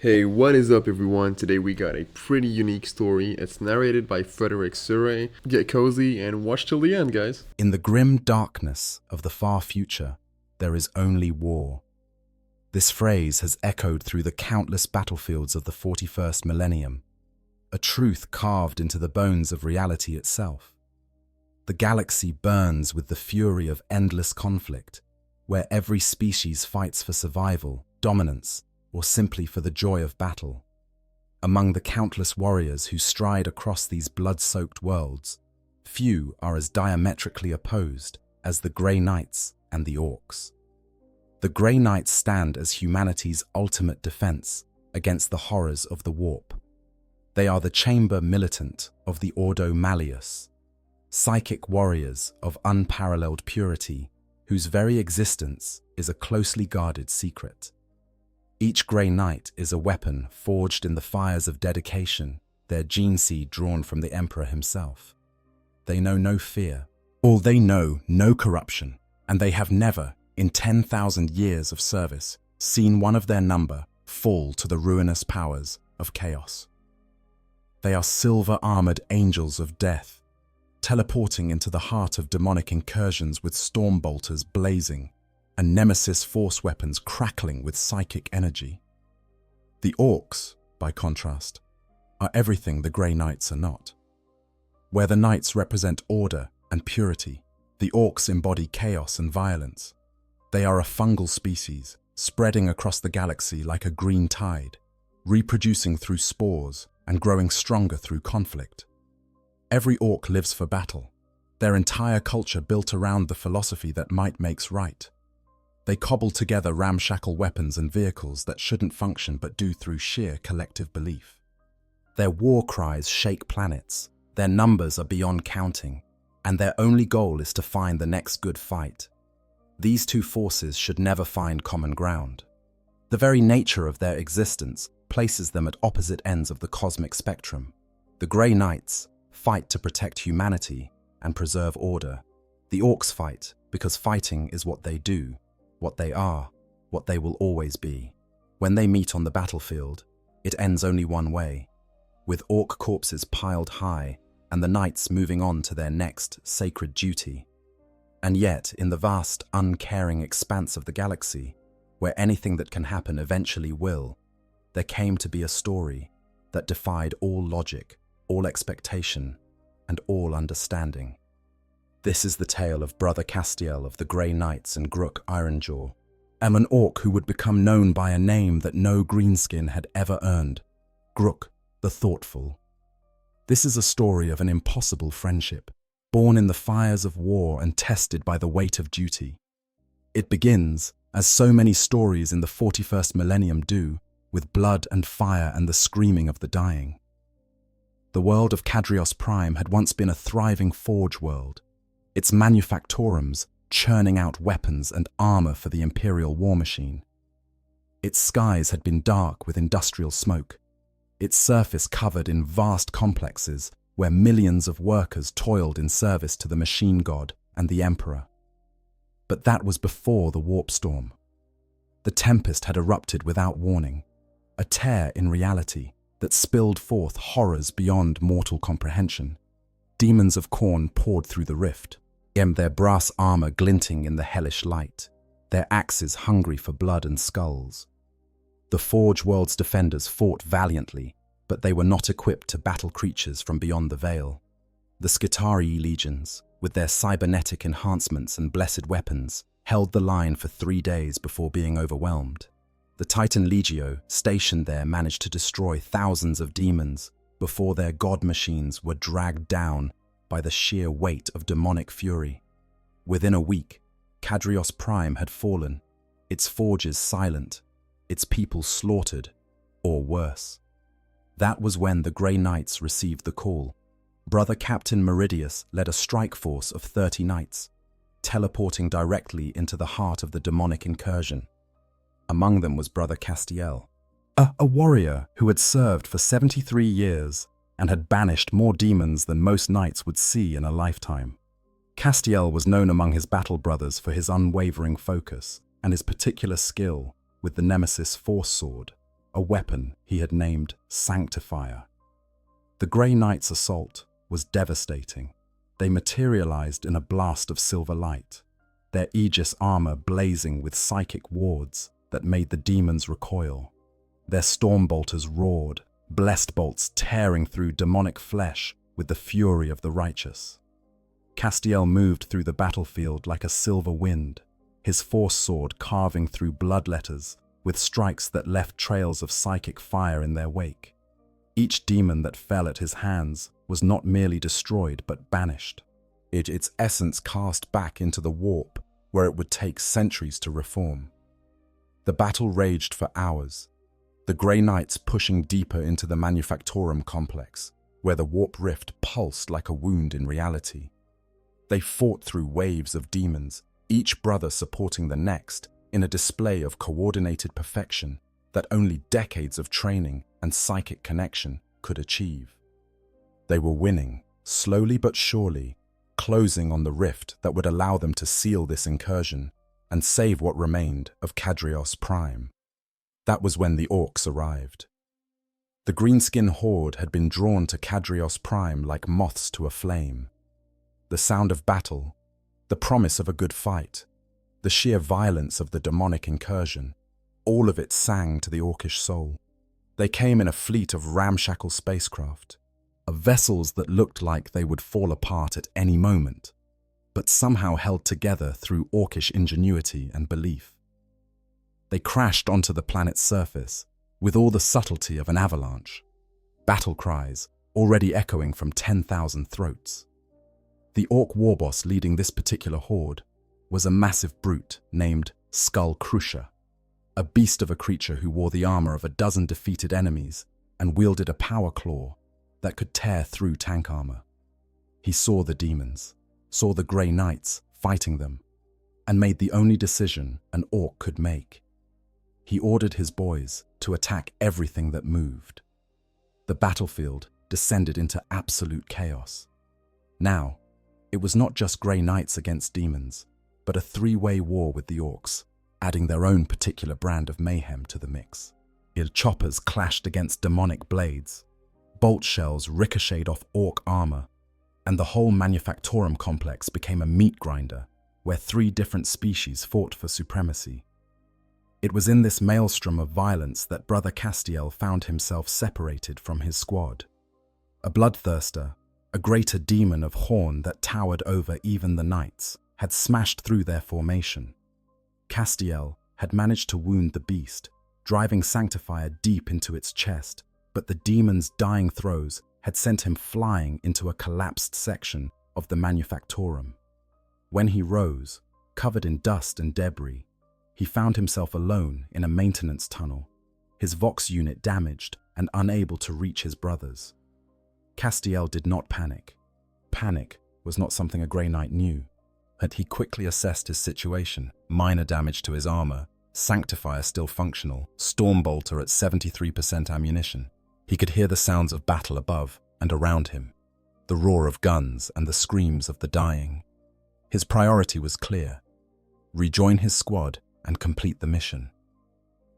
Hey, what is up, everyone? Today we got a pretty unique story. It's narrated by Frederick Surrey. Get cozy and watch till the end, guys. In the grim darkness of the far future, there is only war. This phrase has echoed through the countless battlefields of the 41st millennium, a truth carved into the bones of reality itself. The galaxy burns with the fury of endless conflict, where every species fights for survival, dominance, or simply for the joy of battle. Among the countless warriors who stride across these blood-soaked worlds, few are as diametrically opposed as the Grey Knights and the Orcs. The Grey Knights stand as humanity's ultimate defense against the horrors of the warp. They are the chamber militant of the Ordo Malleus, psychic warriors of unparalleled purity, whose very existence is a closely guarded secret. Each Grey Knight is a weapon forged in the fires of dedication, their gene seed drawn from the Emperor himself. They know no fear, or they know no corruption, and they have never, in 10,000 years of service, seen one of their number fall to the ruinous powers of chaos. They are silver-armored angels of death, teleporting into the heart of demonic incursions with storm bolters blazing, and nemesis force weapons crackling with psychic energy. The Orcs, by contrast, are everything the Grey Knights are not. Where the Knights represent order and purity, the Orcs embody chaos and violence. They are a fungal species, spreading across the galaxy like a green tide, reproducing through spores and growing stronger through conflict. Every Orc lives for battle, their entire culture built around the philosophy that might makes right. They cobble together ramshackle weapons and vehicles that shouldn't function but do through sheer collective belief. Their war cries shake planets, their numbers are beyond counting, and their only goal is to find the next good fight. These two forces should never find common ground. The very nature of their existence places them at opposite ends of the cosmic spectrum. The Grey Knights fight to protect humanity and preserve order. The Orcs fight because fighting is what they do, what they are, what they will always be. When they meet on the battlefield, it ends only one way, with Orc corpses piled high and the Knights moving on to their next sacred duty. And yet, in the vast, uncaring expanse of the galaxy, where anything that can happen eventually will, there came to be a story that defied all logic, all expectation, and all understanding. This is the tale of Brother Castiel of the Grey Knights and Grook Ironjaw, and an Orc who would become known by a name that no greenskin had ever earned, Grook the Thoughtful. This is a story of an impossible friendship, born in the fires of war and tested by the weight of duty. It begins, as so many stories in the 41st millennium do, with blood and fire and the screaming of the dying. The world of Cadrios Prime had once been a thriving forge world, its manufactorums churning out weapons and armor for the Imperial war machine. Its skies had been dark with industrial smoke, its surface covered in vast complexes where millions of workers toiled in service to the machine god and the Emperor. But that was before the warp storm. The tempest had erupted without warning, a tear in reality that spilled forth horrors beyond mortal comprehension. Demons of Khorne poured through the rift, their brass armor glinting in the hellish light, their axes hungry for blood and skulls. The Forge World's defenders fought valiantly, but they were not equipped to battle creatures from beyond the veil. The Skitarii legions, with their cybernetic enhancements and blessed weapons, held the line for 3 days before being overwhelmed. The Titan Legio, stationed there, managed to destroy thousands of demons before their god machines were dragged down by the sheer weight of demonic fury. Within a week, Cadrios Prime had fallen, its forges silent, its people slaughtered, or worse. That was when the Grey Knights received the call. Brother Captain Meridius led a strike force of 30 knights, teleporting directly into the heart of the demonic incursion. Among them was Brother Castiel, a warrior who had served for 73 years and had banished more demons than most knights would see in a lifetime. Castiel was known among his battle brothers for his unwavering focus and his particular skill with the Nemesis Force Sword. a weapon he had named Sanctifier. The Grey Knight's assault was devastating. They materialized in a blast of silver light, their Aegis armor blazing with psychic wards that made the demons recoil. Their storm bolters roared, blessed bolts tearing through demonic flesh with the fury of the righteous. Castiel moved through the battlefield like a silver wind, his force sword carving through blood letters with strikes that left trails of psychic fire in their wake. Each demon that fell at his hands was not merely destroyed but banished, its essence cast back into the warp where it would take centuries to reform. The battle raged for hours, the Grey Knights pushing deeper into the Manufactorum complex, where the warp rift pulsed like a wound in reality. They fought through waves of demons, each brother supporting the next, in a display of coordinated perfection that only decades of training and psychic connection could achieve. They were winning, slowly but surely, closing on the rift that would allow them to seal this incursion and save what remained of Kadrios Prime. That was when the orcs arrived. The greenskin horde had been drawn to Kadrios Prime like moths to a flame. The sound of battle, the promise of a good fight, the sheer violence of the demonic incursion, all of it sang to the orcish soul. They came in a fleet of ramshackle spacecraft, of vessels that looked like they would fall apart at any moment, but somehow held together through orcish ingenuity and belief. They crashed onto the planet's surface with all the subtlety of an avalanche, battle cries already echoing from 10,000 throats. The orc warboss leading this particular horde was a massive brute named Skull Crusher, a beast of a creature who wore the armor of a dozen defeated enemies and wielded a power claw that could tear through tank armor. He saw the demons, saw the Grey Knights fighting them, and made the only decision an orc could make. He ordered his boys to attack everything that moved. The battlefield descended into absolute chaos. Now, it was not just Grey Knights against demons, but a three-way war with the orcs, adding their own particular brand of mayhem to the mix. Choppers clashed against demonic blades, bolt shells ricocheted off orc armor, and the whole Manufactorum complex became a meat grinder where three different species fought for supremacy. It was in this maelstrom of violence that Brother Castiel found himself separated from his squad. A bloodthirster, a greater demon of horn that towered over even the knights, had smashed through their formation. Castiel had managed to wound the beast, driving Sanctifier deep into its chest, but the demon's dying throes had sent him flying into a collapsed section of the Manufactorum. When he rose, covered in dust and debris, he found himself alone in a maintenance tunnel, his Vox unit damaged and unable to reach his brothers. Castiel did not panic. Panic was not something a Grey Knight knew, but he quickly assessed his situation. Minor damage to his armor, Sanctifier still functional, Stormbolter at 73% ammunition. He could hear the sounds of battle above and around him, the roar of guns and the screams of the dying. His priority was clear: rejoin his squad and complete the mission.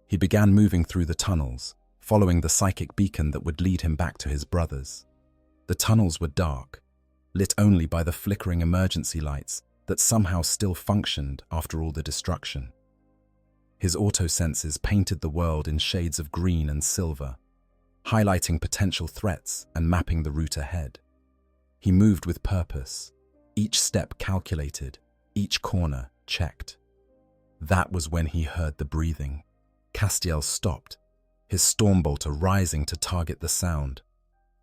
He began moving through the tunnels, following the psychic beacon that would lead him back to his brothers. The tunnels were dark, lit only by the flickering emergency lights that somehow still functioned after all the destruction. His auto-senses painted the world in shades of green and silver, highlighting potential threats and mapping the route ahead. He moved with purpose, each step calculated, each corner checked. That was when he heard the breathing. Castiel stopped, his Stormbolter rising to target the sound.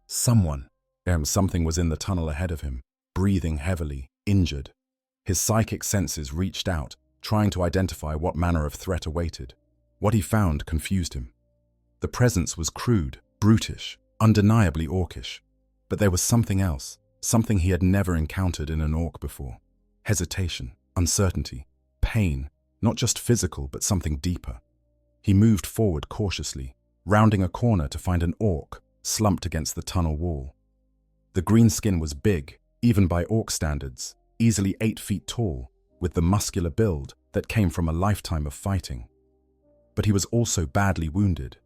Something was in the tunnel ahead of him, breathing heavily, injured. His psychic senses reached out, trying to identify what manner of threat awaited. What he found confused him. The presence was crude, brutish, undeniably orcish. But there was something else, something he had never encountered in an orc before. Hesitation, uncertainty, pain, not just physical but something deeper. He moved forward cautiously, rounding a corner to find an orc slumped against the tunnel wall. The green skin was big, even by orc standards, easily 8 feet tall, with the muscular build that came from a lifetime of fighting. But he was also badly wounded.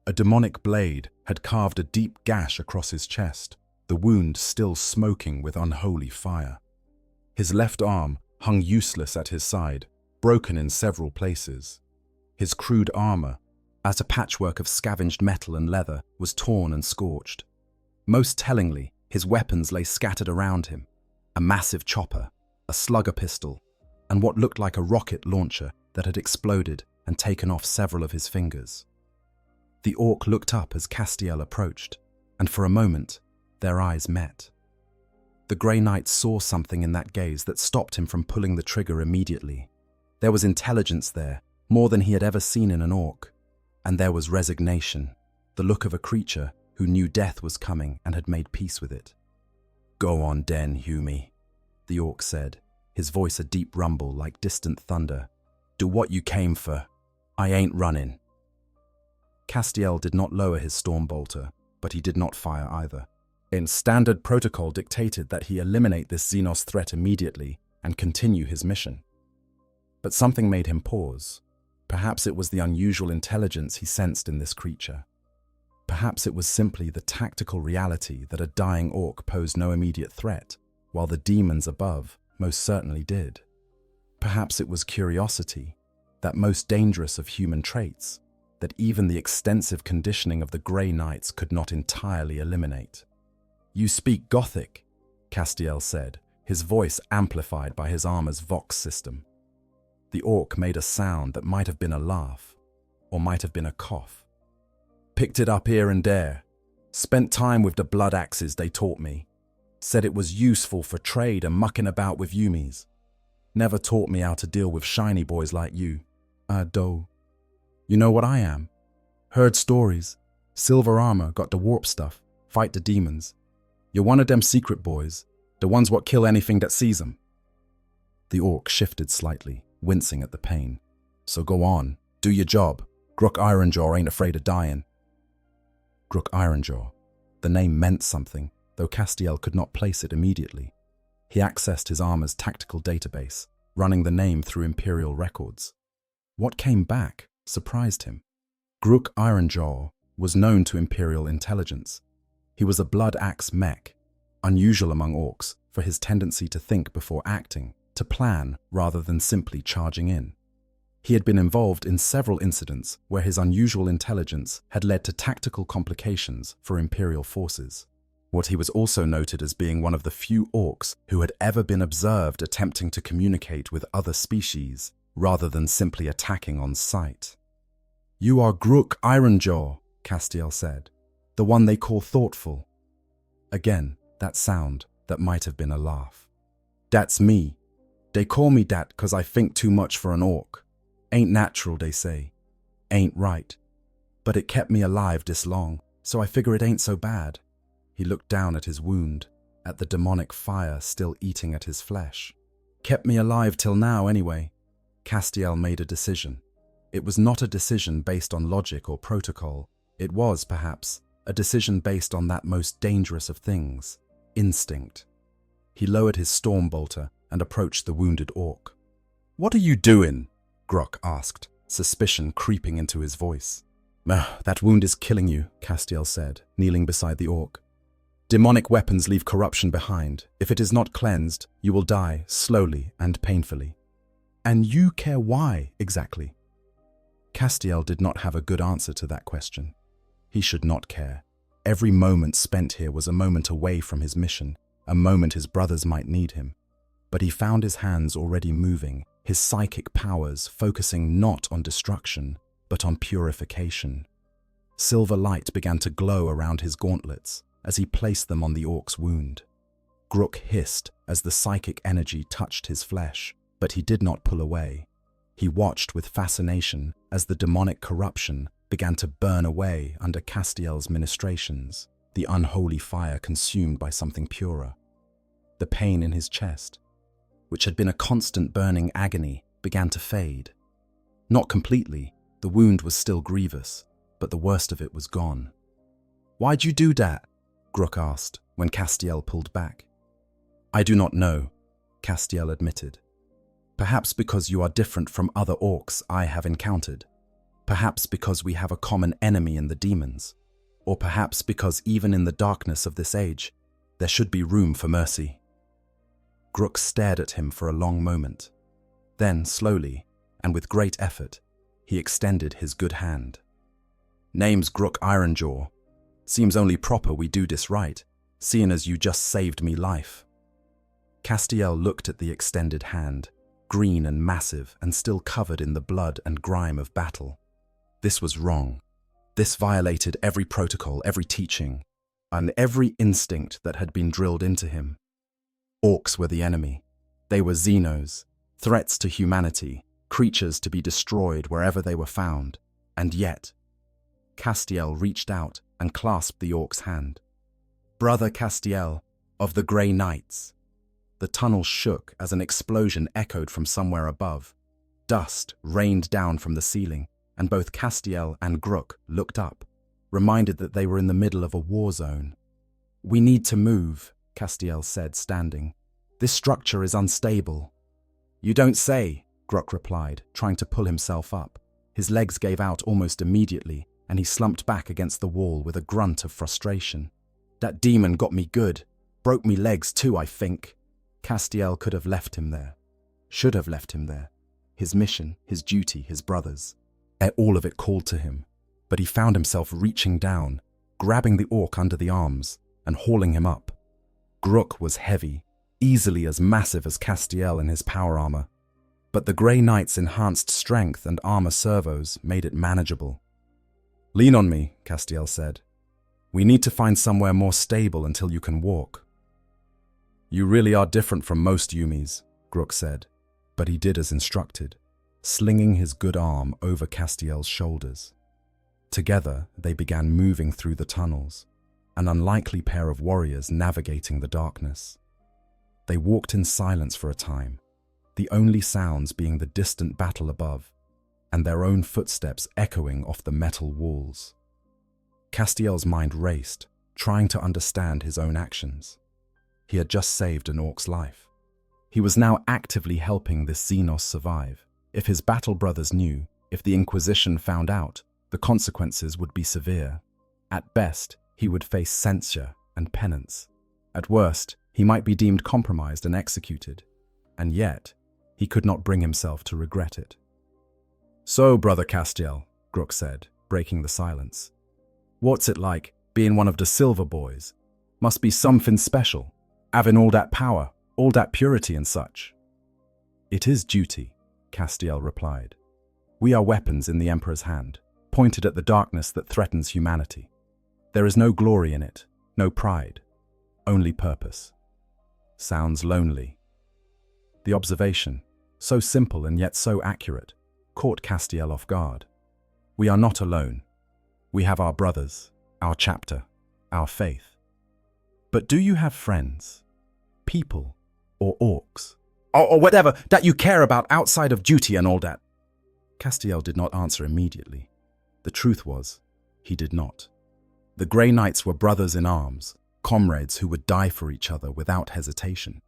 A demonic blade had carved a deep gash across his chest, the wound still smoking with unholy fire. His left arm hung useless at his side, broken in several places. His crude armor, as a patchwork of scavenged metal and leather, was torn and scorched. Most tellingly, his weapons lay scattered around him: a massive chopper, a slugger pistol, and what looked like a rocket launcher that had exploded and taken off several of his fingers. The orc looked up as Castiel approached, and for a moment, their eyes met. The Grey Knight saw something in that gaze that stopped him from pulling the trigger immediately. There was intelligence there, more than he had ever seen in an orc. And there was resignation, the look of a creature who knew death was coming and had made peace with it. "Go on, Den, Humie," the orc said, his voice a deep rumble like distant thunder. "Do what you came for. I ain't running." Castiel did not lower his storm bolter, but he did not fire either. In standard protocol dictated that he eliminate this Xenos threat immediately and continue his mission. But something made him pause. Perhaps it was the unusual intelligence he sensed in this creature. Perhaps it was simply the tactical reality that a dying orc posed no immediate threat, while the demons above most certainly did. Perhaps it was curiosity, that most dangerous of human traits, that even the extensive conditioning of the Grey Knights could not entirely eliminate. "You speak Gothic," Castiel said, his voice amplified by his armor's Vox system. The orc made a sound that might have been a laugh, or might have been a cough. "Picked it up here and there. Spent time with the blood axes they taught me. Said it was useful for trade and mucking about with Yumis. Never taught me how to deal with shiny boys like you. Do. You know what I am? Heard stories. Silver armor, got the warp stuff. Fight the demons. You're one of them secret boys, the ones what kill anything that sees them." The orc shifted slightly, wincing at the pain. "So go on, do your job. Gruk Ironjaw ain't afraid of dying." Gruk Ironjaw. The name meant something, though Castiel could not place it immediately. He accessed his armor's tactical database, running the name through Imperial records. What came back surprised him. Gruk Ironjaw was known to Imperial intelligence. He was a blood axe mech, unusual among orcs for his tendency to think before acting, to plan rather than simply charging in. He had been involved in several incidents where his unusual intelligence had led to tactical complications for Imperial forces. What he was also noted as being one of the few orcs who had ever been observed attempting to communicate with other species rather than simply attacking on sight. "You are Gruk Ironjaw," Castiel said, "the one they call thoughtful." Again, that sound that might have been a laugh. "That's me. They call me dat 'cause I think too much for an orc. Ain't natural, they say. Ain't right. But it kept me alive this long, so I figure it ain't so bad." He looked down at his wound, at the demonic fire still eating at his flesh. "Kept me alive till now, anyway." Castiel made a decision. It was not a decision based on logic or protocol. It was, perhaps, a decision based on that most dangerous of things, instinct. He lowered his storm bolter and approached the wounded orc. "What are you doing?" Grok asked, suspicion creeping into his voice. "That wound is killing you," Castiel said, kneeling beside the orc. "Demonic weapons leave corruption behind. If it is not cleansed, you will die slowly and painfully." "And you care why, exactly?" Castiel did not have a good answer to that question. He should not care. Every moment spent here was a moment away from his mission, a moment his brothers might need him. But he found his hands already moving, his psychic powers focusing not on destruction, but on purification. Silver light began to glow around his gauntlets as he placed them on the orc's wound. Gruk hissed as the psychic energy touched his flesh, but he did not pull away. He watched with fascination as the demonic corruption began to burn away under Castiel's ministrations, the unholy fire consumed by something purer. The pain in his chest, which had been a constant burning agony, began to fade. Not completely, the wound was still grievous, but the worst of it was gone. "Why'd you do that?" Gruk asked when Castiel pulled back. "I do not know," Castiel admitted. "Perhaps because you are different from other orcs I have encountered. Perhaps because we have a common enemy in the demons, or perhaps because even in the darkness of this age, there should be room for mercy. Grook stared at him for a long moment. Then, slowly, and with great effort, he extended his good hand. "Name's Grook Ironjaw. Seems only proper we do this right, seeing as you just saved me life." Castiel looked at the extended hand, green and massive and still covered in the blood and grime of battle. This was wrong. This violated every protocol, every teaching, and every instinct that had been drilled into him. Orcs were the enemy. They were Xenos, threats to humanity, creatures to be destroyed wherever they were found. And yet, Castiel reached out and clasped the orc's hand. "Brother Castiel, of the Grey Knights." The tunnel shook as an explosion echoed from somewhere above. Dust rained down from the ceiling, and both Castiel and Grook looked up, reminded that they were in the middle of a war zone. "We need to move," Castiel said, standing. "This structure is unstable." "You don't say," Grook replied, trying to pull himself up. His legs gave out almost immediately, and he slumped back against the wall with a grunt of frustration. "That demon got me good. Broke me legs too, I think." Castiel could have left him there. Should have left him there. His mission, his duty, his brothers. All of it called to him, but he found himself reaching down, grabbing the orc under the arms, and hauling him up. Grook was heavy, easily as massive as Castiel in his power armor, but the Grey Knight's enhanced strength and armor servos made it manageable. "Lean on me," Castiel said. "We need to find somewhere more stable until you can walk." "You really are different from most Yumis," Grook said, but he did as instructed, slinging his good arm over Castiel's shoulders. Together, they began moving through the tunnels, an unlikely pair of warriors navigating the darkness. They walked in silence for a time, the only sounds being the distant battle above, and their own footsteps echoing off the metal walls. Castiel's mind raced, trying to understand his own actions. He had just saved an orc's life. He was now actively helping this Xenos survive. If his battle brothers knew, if the Inquisition found out, the consequences would be severe. At best, he would face censure and penance. At worst, he might be deemed compromised and executed. And yet, he could not bring himself to regret it. "So, Brother Castiel," Grook said, breaking the silence. "What's it like, being one of the Silver Boys? Must be something special, having all that power, all that purity and such." "It is duty," Castiel replied. "We are weapons in the Emperor's hand, pointed at the darkness that threatens humanity. There is no glory in it, no pride, only purpose." Sounds lonely. The observation, so simple and yet so accurate, caught Castiel off guard. We are not alone. We have our brothers, our chapter, our faith. But do you have friends, people, or orcs? Or whatever that you care about outside of duty and all that?" Castiel did not answer immediately. The truth was, he did not. The Grey Knights were brothers in arms, comrades who would die for each other without hesitation.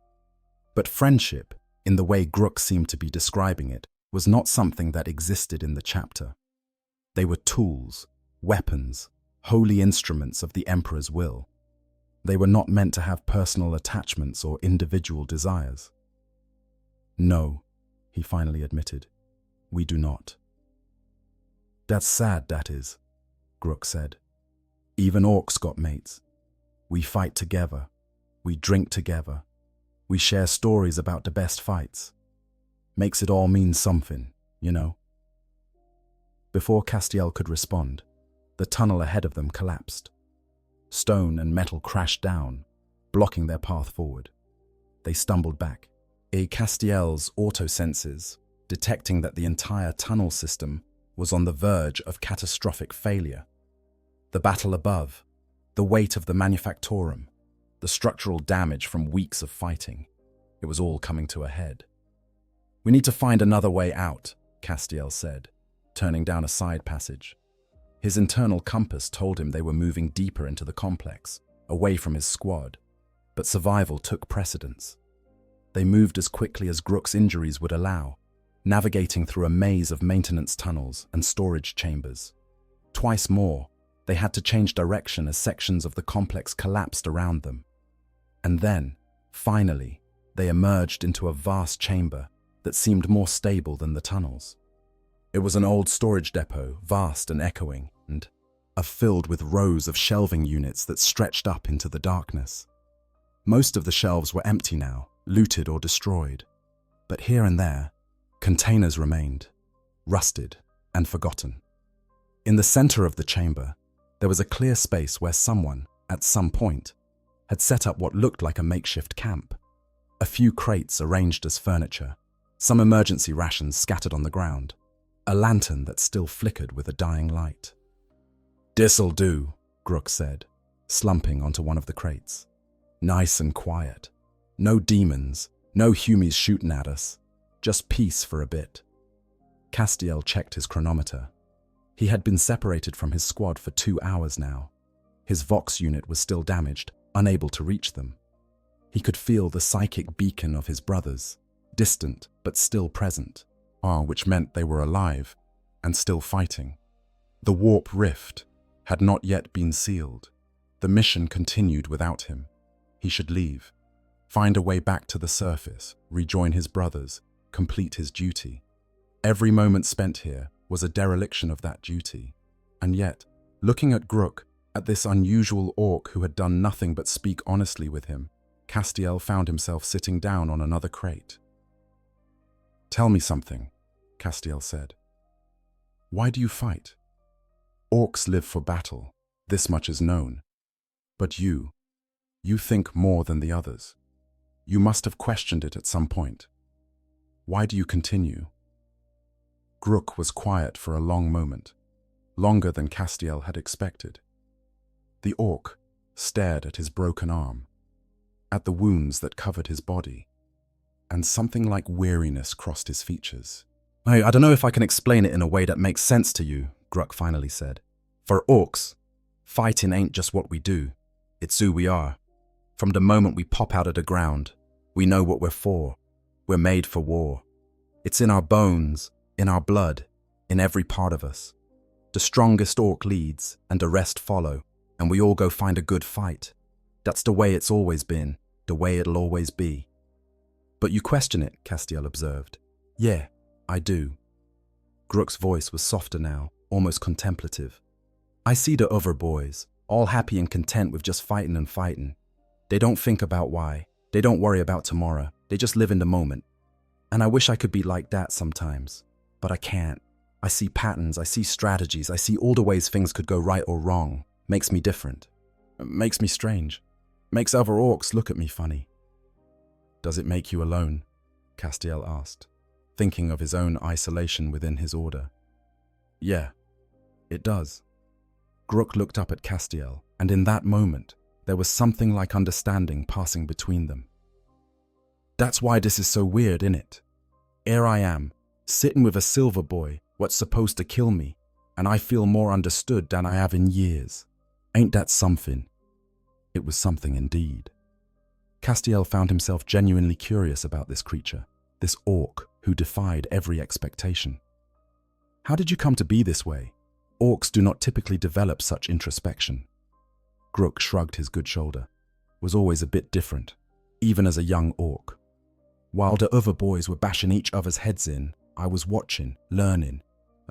But friendship, in the way Grook seemed to be describing it, was not something that existed in the chapter. They were tools, weapons, holy instruments of the Emperor's will. They were not meant to have personal attachments or individual desires. "No," he finally admitted, "we do not." "That's sad, that is," Grook said. "Even orcs got mates. We fight together. We drink together. We share stories about the best fights. Makes it all mean something, you know." Before Castiel could respond, the tunnel ahead of them collapsed. Stone and metal crashed down, blocking their path forward. They stumbled back. Castiel's auto-senses, detecting that the entire tunnel system was on the verge of catastrophic failure. The battle above, the weight of the manufactorum, the structural damage from weeks of fighting, it was all coming to a head. "We need to find another way out," Castiel said, turning down a side passage. His internal compass told him they were moving deeper into the complex, away from his squad, but survival took precedence. They moved as quickly as Grook's injuries would allow, navigating through a maze of maintenance tunnels and storage chambers. Twice more, they had to change direction as sections of the complex collapsed around them. And then, finally, they emerged into a vast chamber that seemed more stable than the tunnels. It was an old storage depot, vast and echoing, and filled with rows of shelving units that stretched up into the darkness. Most of the shelves were empty now, looted or destroyed. But here and there, containers remained, rusted and forgotten. In the center of the chamber, there was a clear space where someone, at some point, had set up what looked like a makeshift camp. A few crates arranged as furniture, some emergency rations scattered on the ground, a lantern that still flickered with a dying light. "This'll do," Grook said, slumping onto one of the crates. "Nice and quiet. No demons, no humies shooting at us. Just peace for a bit." Castiel checked his chronometer. He had been separated from his squad for 2 hours now. His Vox unit was still damaged, unable to reach them. He could feel the psychic beacon of his brothers, distant but still present, which meant they were alive and still fighting. The warp rift had not yet been sealed. The mission continued without him. He should leave, find a way back to the surface, rejoin his brothers, complete his duty. Every moment spent here was a dereliction of that duty. And yet, looking at Grook, at this unusual orc who had done nothing but speak honestly with him, Castiel found himself sitting down on another crate. "Tell me something," Castiel said. "Why do you fight? Orcs live for battle, this much is known. But you think more than the others. You must have questioned it at some point. Why do you continue?" Grook was quiet for a long moment, longer than Castiel had expected. The orc stared at his broken arm, at the wounds that covered his body, and something like weariness crossed his features. I don't know if I can explain it in a way that makes sense to you," Grook finally said. "For orcs, fighting ain't just what we do, it's who we are. From the moment we pop out of the ground, we know what we're for. We're made for war. It's in our bones, in our blood, in every part of us. The strongest orc leads, and the rest follow, and we all go find a good fight. That's the way it's always been, the way it'll always be." "But you question it," Castiel observed. "Yeah, I do." Grook's voice was softer now, almost contemplative. "I see the other boys, all happy and content with just fighting and fighting. They don't think about why. They don't worry about tomorrow. They just live in the moment. And I wish I could be like that sometimes. But I can't. I see patterns, I see strategies, I see all the ways things could go right or wrong. Makes me different. Makes me strange. Makes other orcs look at me funny." "Does it make you alone?" Castiel asked, thinking of his own isolation within his order. "Yeah, it does." Grook looked up at Castiel, and in that moment, there was something like understanding passing between them. "That's why this is so weird, innit? Here I am, sitting with a silver boy, what's supposed to kill me, and I feel more understood than I have in years. Ain't that something?" It was something indeed. Castiel found himself genuinely curious about this creature, this orc who defied every expectation. "How did you come to be this way? Orcs do not typically develop such introspection." Grook shrugged his good shoulder. "Was always a bit different, even as a young orc. While the other boys were bashing each other's heads in, I was watching, learning,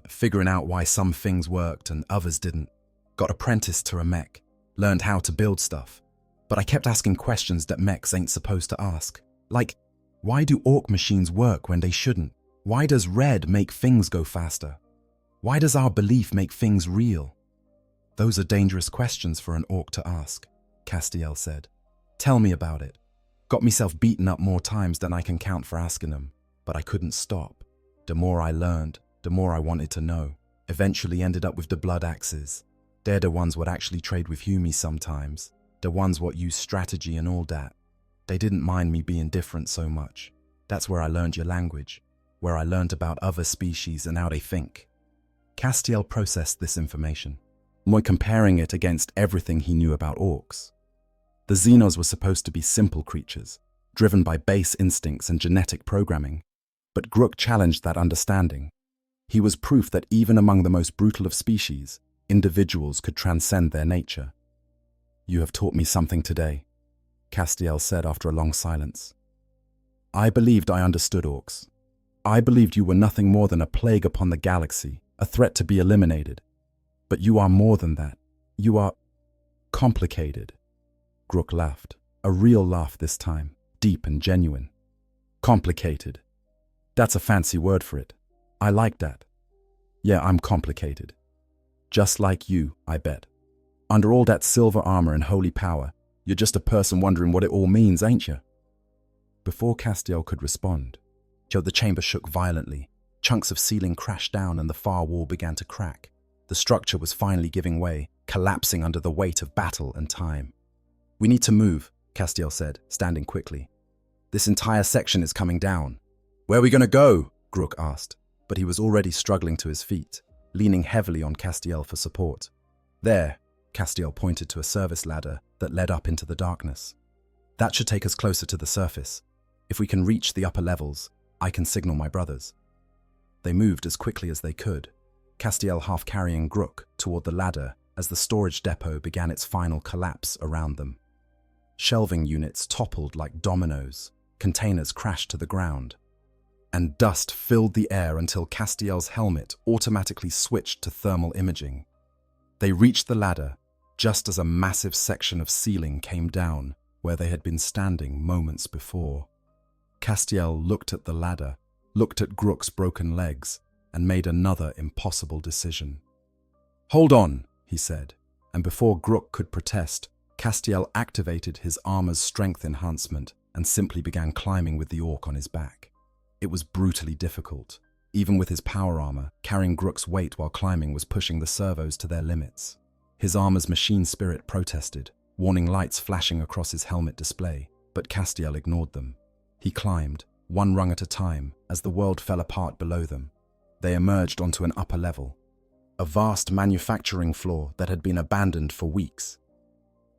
figuring out why some things worked and others didn't. Got apprenticed to a mech, learned how to build stuff. But I kept asking questions that mechs ain't supposed to ask. Like, why do orc machines work when they shouldn't? Why does red make things go faster? Why does our belief make things real?" "Those are dangerous questions for an orc to ask," Castiel said. "Tell me about it. Got myself beaten up more times than I can count for asking them, but I couldn't stop. The more I learned, the more I wanted to know. Eventually ended up with the blood axes. They're the ones what actually trade with humies sometimes. The ones what use strategy and all that. They didn't mind me being different so much. That's where I learned your language, where I learned about other species and how they think." Castiel processed this information, more comparing it against everything he knew about orcs. The Xenos were supposed to be simple creatures, driven by base instincts and genetic programming. But Grook challenged that understanding. He was proof that even among the most brutal of species, individuals could transcend their nature. "You have taught me something today," Castiel said after a long silence. "I believed I understood orcs. I believed you were nothing more than a plague upon the galaxy, a threat to be eliminated. But you are more than that. You are complicated." Grook laughed, a real laugh this time, deep and genuine. "Complicated. That's a fancy word for it. I like that. Yeah, I'm complicated. Just like you, I bet. Under all that silver armor and holy power, you're just a person wondering what it all means, ain't you?" Before Castiel could respond, the chamber shook violently. Chunks of ceiling crashed down and the far wall began to crack. The structure was finally giving way, collapsing under the weight of battle and time. "We need to move," Castiel said, standing quickly. "This entire section is coming down." "Where are we going to go?" Grook asked, but he was already struggling to his feet, leaning heavily on Castiel for support. "There," Castiel pointed to a service ladder that led up into the darkness. "That should take us closer to the surface. If we can reach the upper levels, I can signal my brothers." They moved as quickly as they could, Castiel half carrying Grook toward the ladder as the storage depot began its final collapse around them. Shelving units toppled like dominoes, containers crashed to the ground, and dust filled the air until Castiel's helmet automatically switched to thermal imaging. They reached the ladder just as a massive section of ceiling came down where they had been standing moments before. Castiel looked at the ladder, looked at Grook's broken legs, and made another impossible decision. "Hold on," he said, and before Grook could protest, Castiel activated his armor's strength enhancement and simply began climbing with the orc on his back. It was brutally difficult. Even with his power armor, carrying Grook's weight while climbing was pushing the servos to their limits. His armor's machine spirit protested, warning lights flashing across his helmet display, but Castiel ignored them. He climbed, one rung at a time, as the world fell apart below them. They emerged onto an upper level, a vast manufacturing floor that had been abandoned for weeks.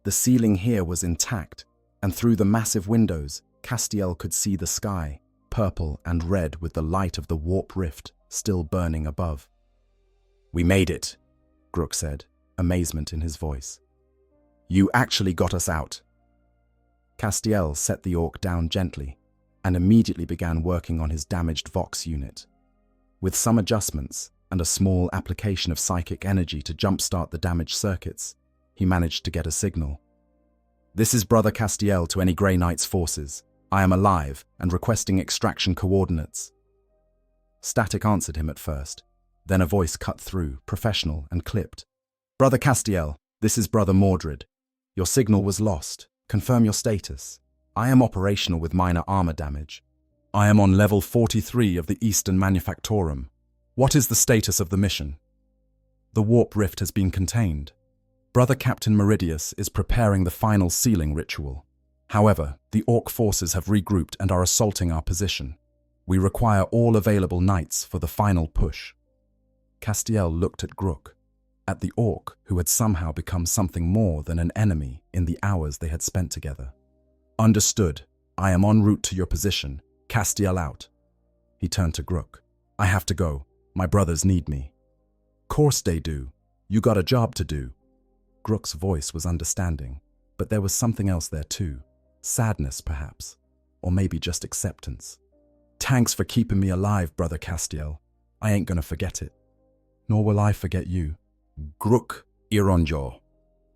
The ceiling here was intact, and through the massive windows, Castiel could see the sky, purple and red with the light of the warp rift still burning above. "We made it," Grook said, amazement in his voice. "You actually got us out." Castiel set the orc down gently, and immediately began working on his damaged Vox unit. With some adjustments and a small application of psychic energy to jumpstart the damaged circuits, he managed to get a signal. "This is Brother Castiel to any Grey Knight's forces. I am alive and requesting extraction coordinates." Static answered him at first. Then a voice cut through, professional and clipped. "Brother Castiel, this is Brother Mordred. Your signal was lost. Confirm your status. I am operational with minor armor damage. I am on level 43 of the Eastern Manufactorum. What is the status of the mission?" "The warp rift has been contained. Brother Captain Meridius is preparing the final sealing ritual. However, the orc forces have regrouped and are assaulting our position. We require all available knights for the final push." Castiel looked at Grook, at the orc who had somehow become something more than an enemy in the hours they had spent together. "Understood. I am en route to your position. Castiel out." He turned to Grook. "I have to go. My brothers need me." "Course they do. You got a job to do." Grook's voice was understanding, but there was something else there too. Sadness, perhaps, or maybe just acceptance. "Thanks for keeping me alive, Brother Castiel. I ain't gonna forget it. Nor will I forget you." "Grook, Ironjaw."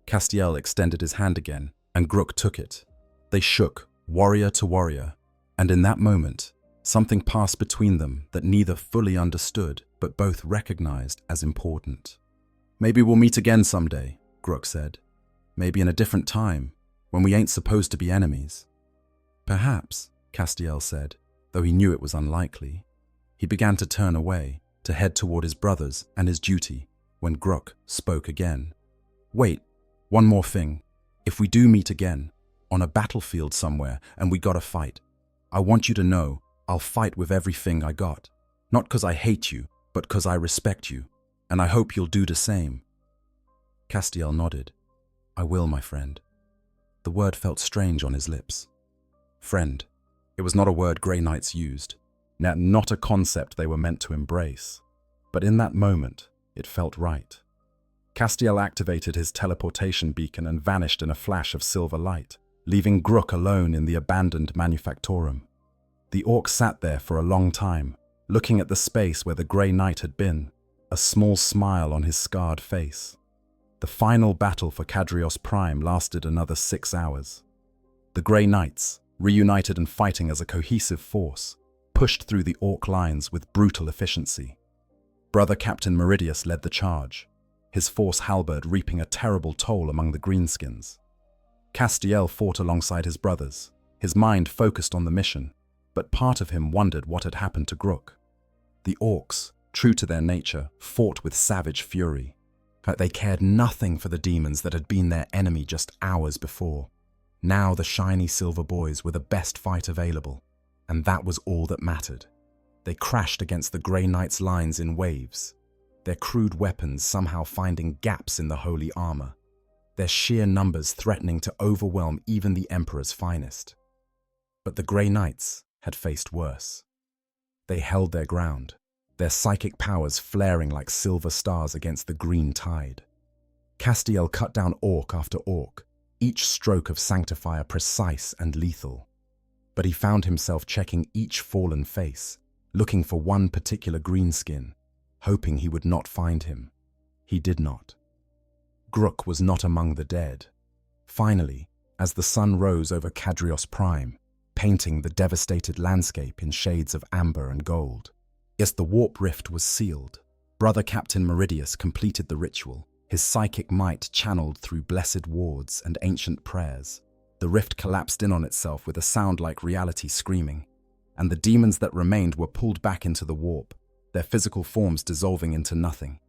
Castiel extended his hand again, and Grook took it. They shook, warrior to warrior, and in that moment, something passed between them that neither fully understood, but both recognized as important. "Maybe we'll meet again someday," Grook said. "Maybe in a different time, when we ain't supposed to be enemies." "Perhaps," Castiel said, though he knew it was unlikely. He began to turn away, to head toward his brothers and his duty, when Grook spoke again. "Wait, one more thing. If we do meet again, on a battlefield somewhere, and we gotta fight, I want you to know I'll fight with everything I got. Not 'cause I hate you, but 'cause I respect you, and I hope you'll do the same." Castiel nodded. "I will, my friend." The word felt strange on his lips. Friend. It was not a word Grey Knights used. not a concept they were meant to embrace. But in that moment, it felt right. Castiel activated his teleportation beacon and vanished in a flash of silver light, leaving Grook alone in the abandoned manufactorum. The orc sat there for a long time, looking at the space where the Grey Knight had been, a small smile on his scarred face. The final battle for Kadrios Prime lasted another 6 hours. The Grey Knights, reunited and fighting as a cohesive force, pushed through the orc lines with brutal efficiency. Brother Captain Meridius led the charge, his force halberd reaping a terrible toll among the greenskins. Castiel fought alongside his brothers, his mind focused on the mission, but part of him wondered what had happened to Grook. The orcs, true to their nature, fought with savage fury, like they cared nothing for the demons that had been their enemy just hours before. Now the shiny silver boys were the best fight available, and that was all that mattered. They crashed against the Grey Knight's lines in waves, their crude weapons somehow finding gaps in the holy armor, their sheer numbers threatening to overwhelm even the Emperor's finest. But the Grey Knights had faced worse. They held their ground, their psychic powers flaring like silver stars against the green tide. Castiel cut down orc after orc, each stroke of Sanctifier precise and lethal. But he found himself checking each fallen face, looking for one particular greenskin, hoping he would not find him. He did not. Grook was not among the dead. Finally, as the sun rose over Kadrios Prime, painting the devastated landscape in shades of amber and gold, as the warp rift was sealed, Brother Captain Meridius completed the ritual, his psychic might channeled through blessed wards and ancient prayers. The rift collapsed in on itself with a sound like reality screaming, and the demons that remained were pulled back into the warp, their physical forms dissolving into nothing.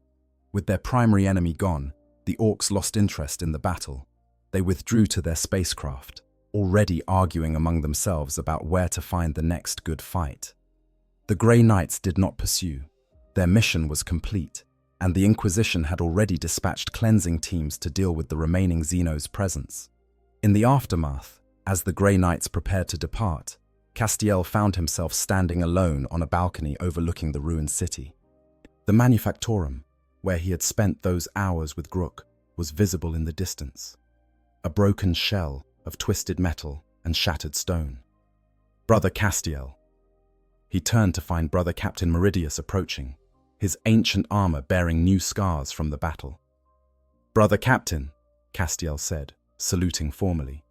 With their primary enemy gone, the orcs lost interest in the battle. They withdrew to their spacecraft, already arguing among themselves about where to find the next good fight. The Grey Knights did not pursue. Their mission was complete, and the Inquisition had already dispatched cleansing teams to deal with the remaining Xenos' presence. In the aftermath, as the Grey Knights prepared to depart, Castiel found himself standing alone on a balcony overlooking the ruined city. The manufactorum, where he had spent those hours with Grook, was visible in the distance. A broken shell of twisted metal and shattered stone. Brother Castiel. He turned to find Brother Captain Meridius approaching, his ancient armor bearing new scars from the battle. "Brother Captain," Castiel said, saluting formally.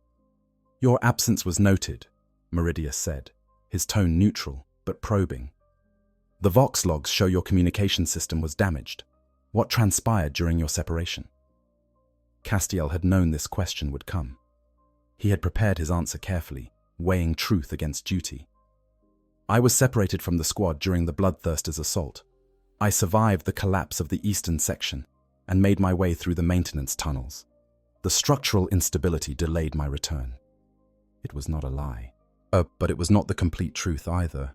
"Your absence was noted," Meridius said, his tone neutral but probing. "The Vox logs show your communication system was damaged. What transpired during your separation?" Castiel had known this question would come. He had prepared his answer carefully, weighing truth against duty. "I was separated from the squad during the Bloodthirsters' assault. I survived the collapse of the eastern section and made my way through the maintenance tunnels. The structural instability delayed my return." It was not a lie. But it was not the complete truth either.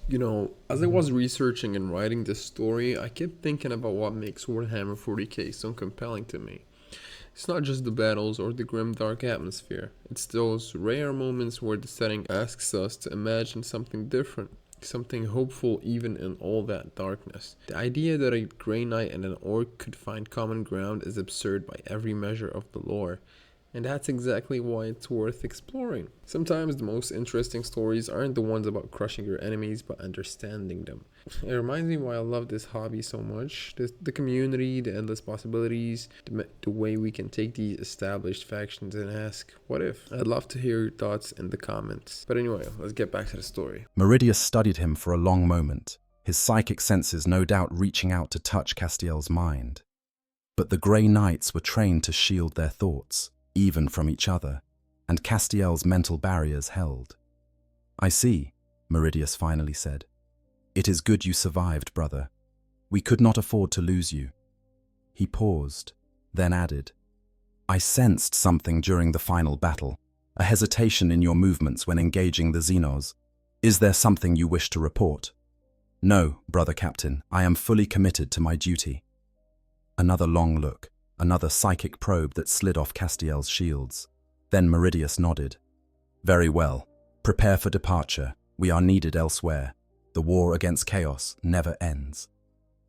You know, as I was researching and writing this story, I kept thinking about what makes Warhammer 40K so compelling to me. It's not just the battles or the grim dark atmosphere. It's those rare moments where the setting asks us to imagine something different, something hopeful even in all that darkness. The idea that a Grey Knight and an Orc could find common ground is absurd by every measure of the lore. And that's exactly why it's worth exploring. Sometimes the most interesting stories aren't the ones about crushing your enemies, but understanding them. It reminds me why I love this hobby so much. The community, the endless possibilities, the way we can take these established factions and ask, what if? I'd love to hear your thoughts in the comments. But anyway, let's get back to the story. Meridius studied him for a long moment, his psychic senses no doubt reaching out to touch Castiel's mind. But the Grey Knights were trained to shield their thoughts, even from each other, and Castiel's mental barriers held. "I see," Meridius finally said. "It is good you survived, brother. We could not afford to lose you." He paused, then added, "I sensed something during the final battle, a hesitation in your movements when engaging the Xenos. Is there something you wish to report?" "No, brother Captain, I am fully committed to my duty." Another long look. Another psychic probe that slid off Castiel's shields. Then Meridius nodded. "Very well. Prepare for departure. We are needed elsewhere. The war against chaos never ends.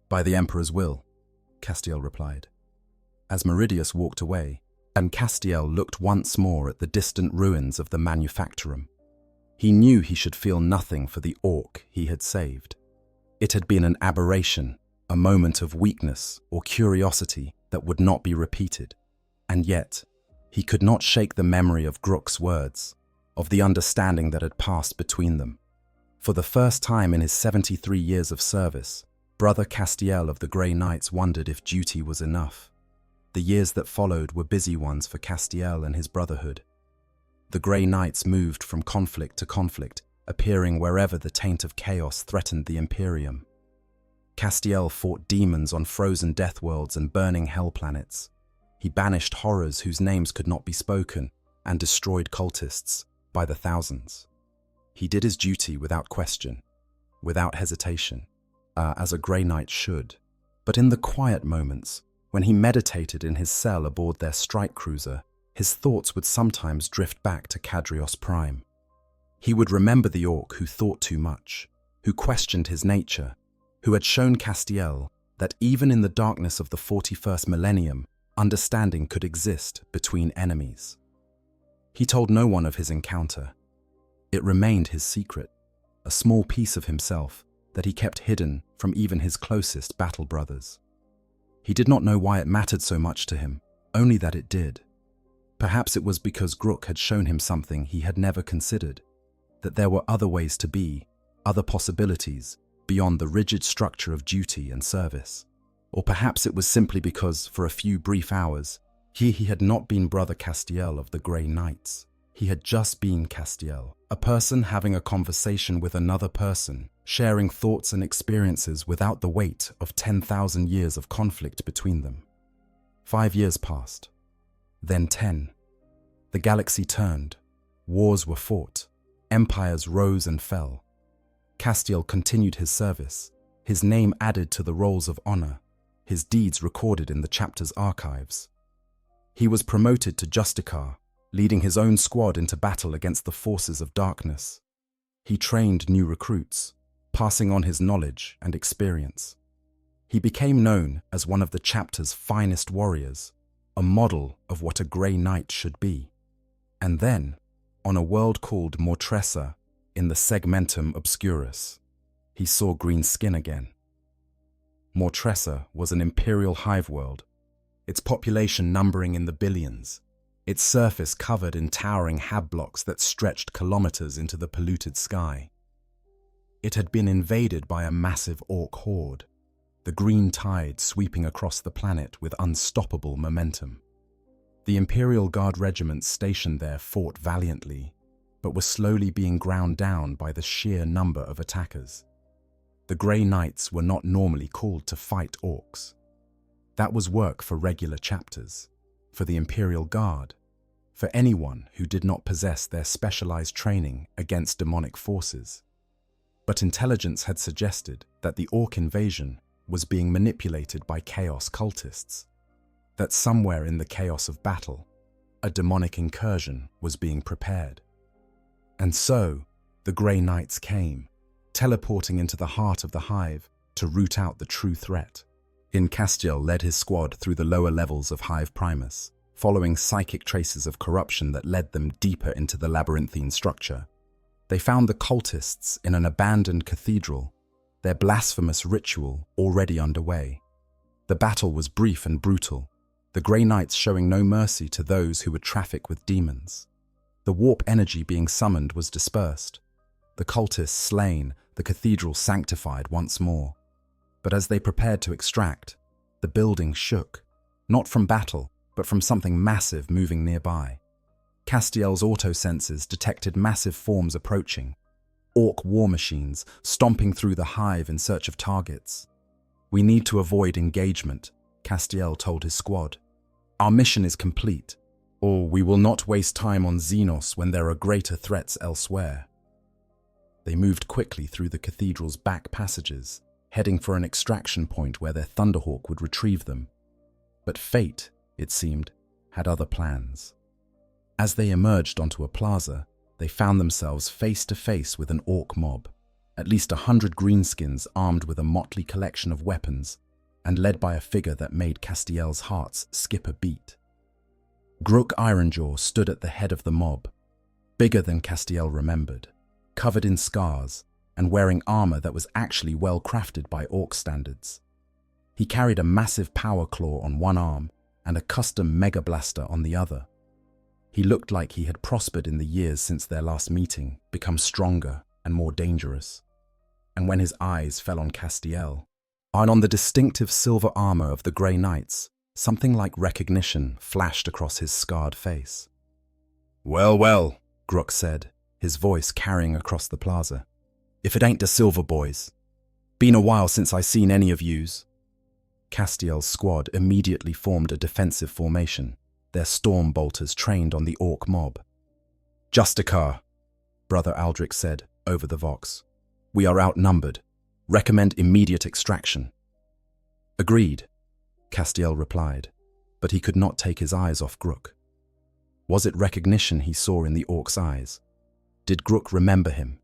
By the Emperor's will, Castiel replied. As Meridius walked away, and Castiel looked once more at the distant ruins of the manufactorum, he knew he should feel nothing for the orc he had saved. It had been an aberration, a moment of weakness or curiosity that would not be repeated. And yet, he could not shake the memory of Grook's words, of the understanding that had passed between them. For the first time in his 73 years of service, Brother Castiel of the Grey Knights wondered if duty was enough. The years that followed were busy ones for Castiel and his brotherhood. The Grey Knights moved from conflict to conflict, appearing wherever the taint of chaos threatened the Imperium. Castiel fought demons on frozen death worlds and burning hell planets. He banished horrors whose names could not be spoken and destroyed cultists by the thousands. He did his duty without question, without hesitation, as a Grey Knight should. But in the quiet moments, when he meditated in his cell aboard their strike cruiser, his thoughts would sometimes drift back to Cadrios Prime. He would remember the orc who thought too much, who questioned his nature, who had shown Castiel that even in the darkness of the 41st Millennium, understanding could exist between enemies. He told no one of his encounter. It remained his secret, a small piece of himself that he kept hidden from even his closest battle brothers. He did not know why it mattered so much to him, only that it did. Perhaps it was because Grook had shown him something he had never considered, that there were other ways to be, other possibilities, beyond the rigid structure of duty and service. Or perhaps it was simply because, for a few brief hours, he had not been Brother Castiel of the Grey Knights. He had just been Castiel, a person having a conversation with another person, sharing thoughts and experiences without the weight of 10,000 years of conflict between them. 5 years passed. Then 10. The galaxy turned. Wars were fought. Empires rose and fell. Castiel continued his service, his name added to the rolls of honor, his deeds recorded in the chapter's archives. He was promoted to Justicar, leading his own squad into battle against the forces of darkness. He trained new recruits, passing on his knowledge and experience. He became known as one of the chapter's finest warriors, a model of what a Grey Knight should be. And then, on a world called Mortressa, in the Segmentum Obscurus, he saw green skin again. Mortressa was an imperial hive world, its population numbering in the billions, its surface covered in towering hab blocks that stretched kilometers into the polluted sky. It had been invaded by a massive orc horde, the green tide sweeping across the planet with unstoppable momentum. The Imperial Guard regiments stationed there fought valiantly, but were slowly being ground down by the sheer number of attackers. The Grey Knights were not normally called to fight orcs. That was work for regular chapters, for the Imperial Guard, for anyone who did not possess their specialized training against demonic forces. But intelligence had suggested that the orc invasion was being manipulated by chaos cultists, that somewhere in the chaos of battle, a demonic incursion was being prepared. And so, the Grey Knights came, teleporting into the heart of the hive to root out the true threat. Castiel led his squad through the lower levels of Hive Primus, following psychic traces of corruption that led them deeper into the labyrinthine structure. They found the cultists in an abandoned cathedral, their blasphemous ritual already underway. The battle was brief and brutal, the Grey Knights showing no mercy to those who would traffic with demons. The warp energy being summoned was dispersed, the cultists slain, the cathedral sanctified once more. But as they prepared to extract, the building shook, not from battle, but from something massive moving nearby. Castiel's auto-sensors detected massive forms approaching, orc war machines stomping through the hive in search of targets. "We need to avoid engagement," Castiel told his squad. "Our mission is complete, or we will not waste time on Xenos when there are greater threats elsewhere." They moved quickly through the cathedral's back passages, heading for an extraction point where their Thunderhawk would retrieve them. But fate, it seemed, had other plans. As they emerged onto a plaza, they found themselves face to face with an orc mob, at least 100 greenskins armed with a motley collection of weapons and led by a figure that made Castiel's hearts skip a beat. Grook Ironjaw stood at the head of the mob, bigger than Castiel remembered, covered in scars and wearing armor that was actually well crafted by orc standards. He carried a massive power claw on one arm and a custom mega blaster on the other. He looked like he had prospered in the years since their last meeting, become stronger and more dangerous. And when his eyes fell on Castiel, and on the distinctive silver armor of the Grey Knights, something like recognition flashed across his scarred face. "Well, well," Grook said, his voice carrying across the plaza. "If it ain't the Silver Boys. Been a while since I seen any of yous." Castiel's squad immediately formed a defensive formation, their storm bolters trained on the orc mob. "Justicar," Brother Aldrich said over the vox. "We are outnumbered. Recommend immediate extraction." "Agreed," Castiel replied, but he could not take his eyes off Grook. Was it recognition he saw in the orc's eyes? Did Grook remember him?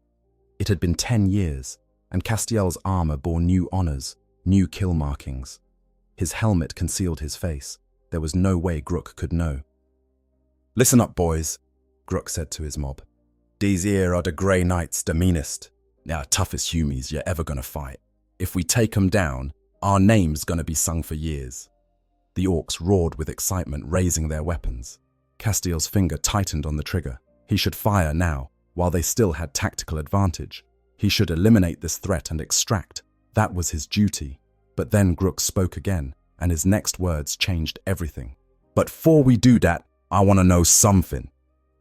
It had been 10 years, and Castiel's armor bore new honors, new kill markings. His helmet concealed his face. There was no way Grook could know. "Listen up, boys," Grook said to his mob. "These here are the Grey Knights, the meanest. They're toughest humies you're ever gonna fight. If we take 'em down, our name's gonna be sung for years." The orcs roared with excitement, raising their weapons. Castiel's finger tightened on the trigger. He should fire now, while they still had tactical advantage. He should eliminate this threat and extract. That was his duty. But then Grook spoke again, and his next words changed everything. "But 'fore we do that, I want to know something.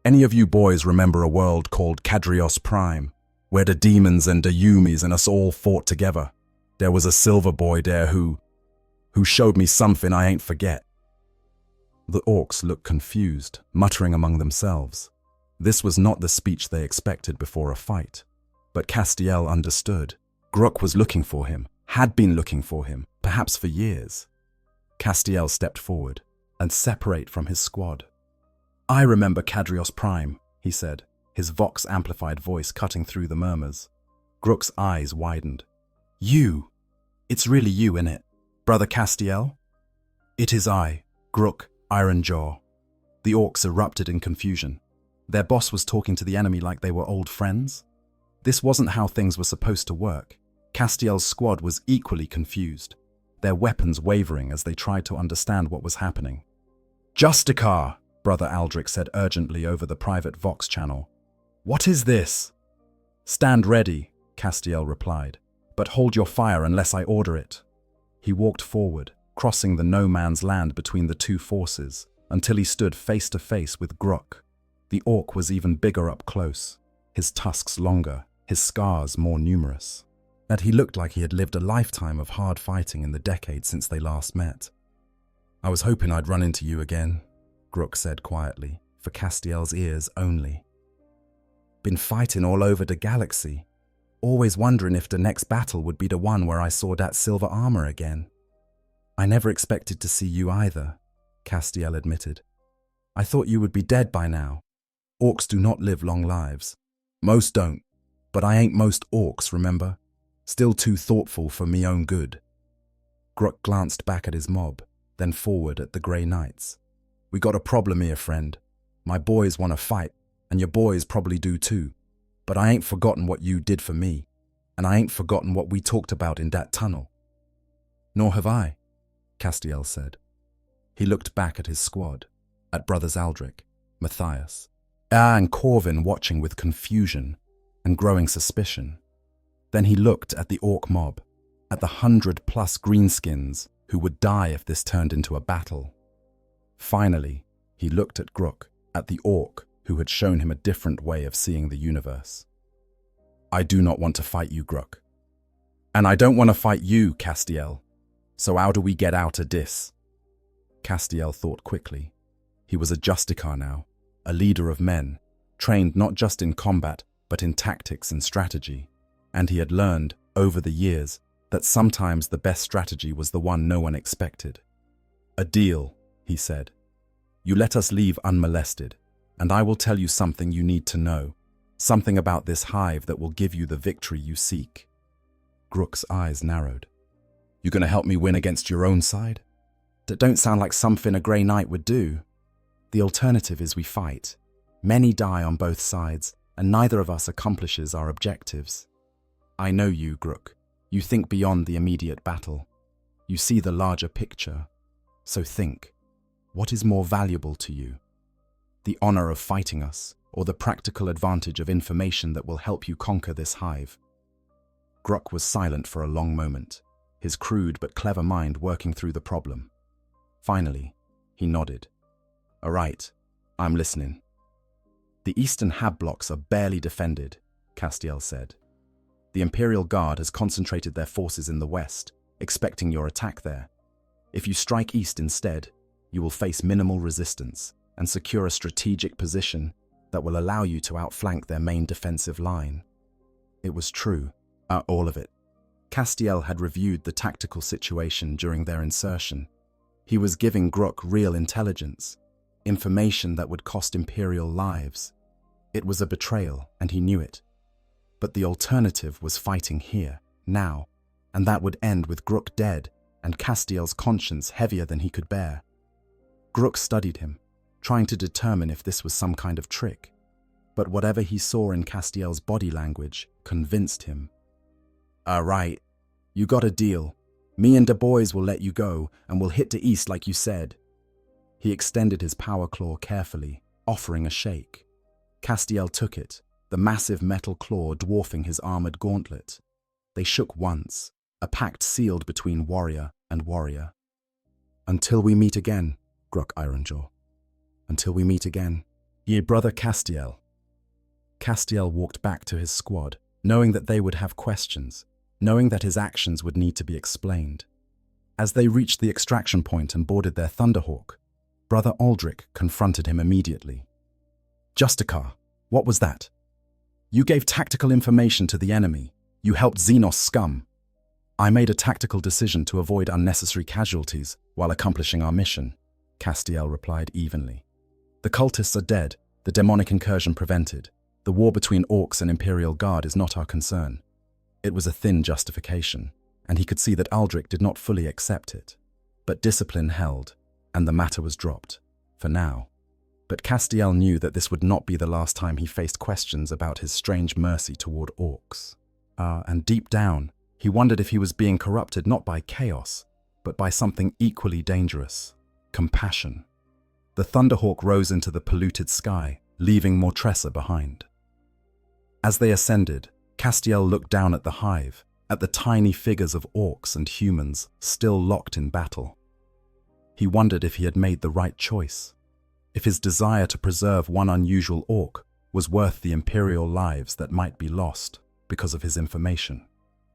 Any of you boys remember a world called Kadrios Prime, where the demons and the Yumis and us all fought together? There was a silver boy there who showed me something I ain't forget." The orcs looked confused, muttering among themselves. This was not the speech they expected before a fight. But Castiel understood. Grook was looking for him, had been looking for him, perhaps for years. Castiel stepped forward and separated from his squad. "I remember Kadrios Prime," he said, his vox-amplified voice cutting through the murmurs. Grook's eyes widened. "You? It's really you, innit, Brother Castiel?" "It is I, Grook Ironjaw." The orcs erupted in confusion. Their boss was talking to the enemy like they were old friends. This wasn't how things were supposed to work. Castiel's squad was equally confused, their weapons wavering as they tried to understand what was happening. "Justicar," Brother Aldrich said urgently over the private Vox channel. "What is this?" "Stand ready," Castiel replied, "but hold your fire unless I order it." He walked forward, crossing the no-man's land between the two forces, until he stood face to face with Grook. The orc was even bigger up close, his tusks longer, his scars more numerous. That he looked like he had lived a lifetime of hard fighting in the decades since they last met. "I was hoping I'd run into you again," Grook said quietly, for Castiel's ears only. "Been fighting all over the galaxy, always wondering if the next battle would be the one where I saw that silver armor again." "I never expected to see you either," Castiel admitted. "I thought you would be dead by now. Orcs do not live long lives. Most don't, but I ain't most orcs, remember? Still too thoughtful for me own good." Grook glanced back at his mob, then forward at the Grey Knights. "We got a problem here, friend. My boys want to fight, and your boys probably do too. But I ain't forgotten what you did for me, and I ain't forgotten what we talked about in that tunnel." "Nor have I," Castiel said. He looked back at his squad, at Brothers Aldrich, Matthias, and Corvin watching with confusion and growing suspicion. Then he looked at the orc mob, at the 100+ greenskins who would die if this turned into a battle. Finally, he looked at Grook, at the orc who had shown him a different way of seeing the universe. "I do not want to fight you, Grook. And I don't want to fight you, Castiel. So how do we get out of this?" Castiel thought quickly. He was a Justicar now, a leader of men, trained not just in combat, but in tactics and strategy. And he had learned, over the years, that sometimes the best strategy was the one no one expected. "A deal," he said. "You let us leave unmolested, and I will tell you something you need to know, Something about this hive that will give you the victory you seek. Grook's eyes narrowed. You gonna help me win against your own side? That don't sound like something a Grey Knight would do. The alternative is we fight. Many die on both sides, and neither of us accomplishes our objectives. I know you, Grook. You think beyond the immediate battle. You see the larger picture. So think, what is more valuable to you? The honor of fighting us, or the practical advantage of information that will help you conquer this hive? Grook was silent for a long moment, his crude but clever mind working through the problem. Finally, he nodded. All right, I'm listening. The eastern hab blocks are barely defended, Castiel said. The Imperial Guard has concentrated their forces in the west, expecting your attack there. If you strike east instead, you will face minimal resistance and secure a strategic position that will allow you to outflank their main defensive line. It was true, all of it. Castiel had reviewed the tactical situation during their insertion. He was giving Grook real intelligence, information that would cost Imperial lives. It was a betrayal, and he knew it. But the alternative was fighting here, now, and that would end with Grook dead and Castiel's conscience heavier than he could bear. Grook studied him, trying to determine if this was some kind of trick. But whatever he saw in Castiel's body language convinced him. All right, you got a deal. Me and the boys will let you go, and we'll hit the east like you said. He extended his power claw carefully, offering a shake. Castiel took it, the massive metal claw dwarfing his armored gauntlet. They shook once, a pact sealed between warrior and warrior. Until we meet again, Grook Ironjaw. Until we meet again. Ye brother Castiel. Castiel walked back to his squad, knowing that they would have questions, knowing that his actions would need to be explained. As they reached the extraction point and boarded their Thunderhawk, Brother Aldrich confronted him immediately. Justicar, what was that? You gave tactical information to the enemy. You helped Xenos scum. I made a tactical decision to avoid unnecessary casualties while accomplishing our mission, Castiel replied evenly. The cultists are dead, the demonic incursion prevented. The war between Orcs and Imperial Guard is not our concern. It was a thin justification, and he could see that Aldrich did not fully accept it. But discipline held, and the matter was dropped, for now. But Castiel knew that this would not be the last time he faced questions about his strange mercy toward Orcs. And deep down, he wondered if he was being corrupted not by chaos, but by something equally dangerous, compassion. The Thunderhawk rose into the polluted sky, leaving Mortressa behind. As they ascended, Castiel looked down at the hive, at the tiny figures of Orcs and humans still locked in battle. He wondered if he had made the right choice, if his desire to preserve one unusual Orc was worth the Imperial lives that might be lost because of his information.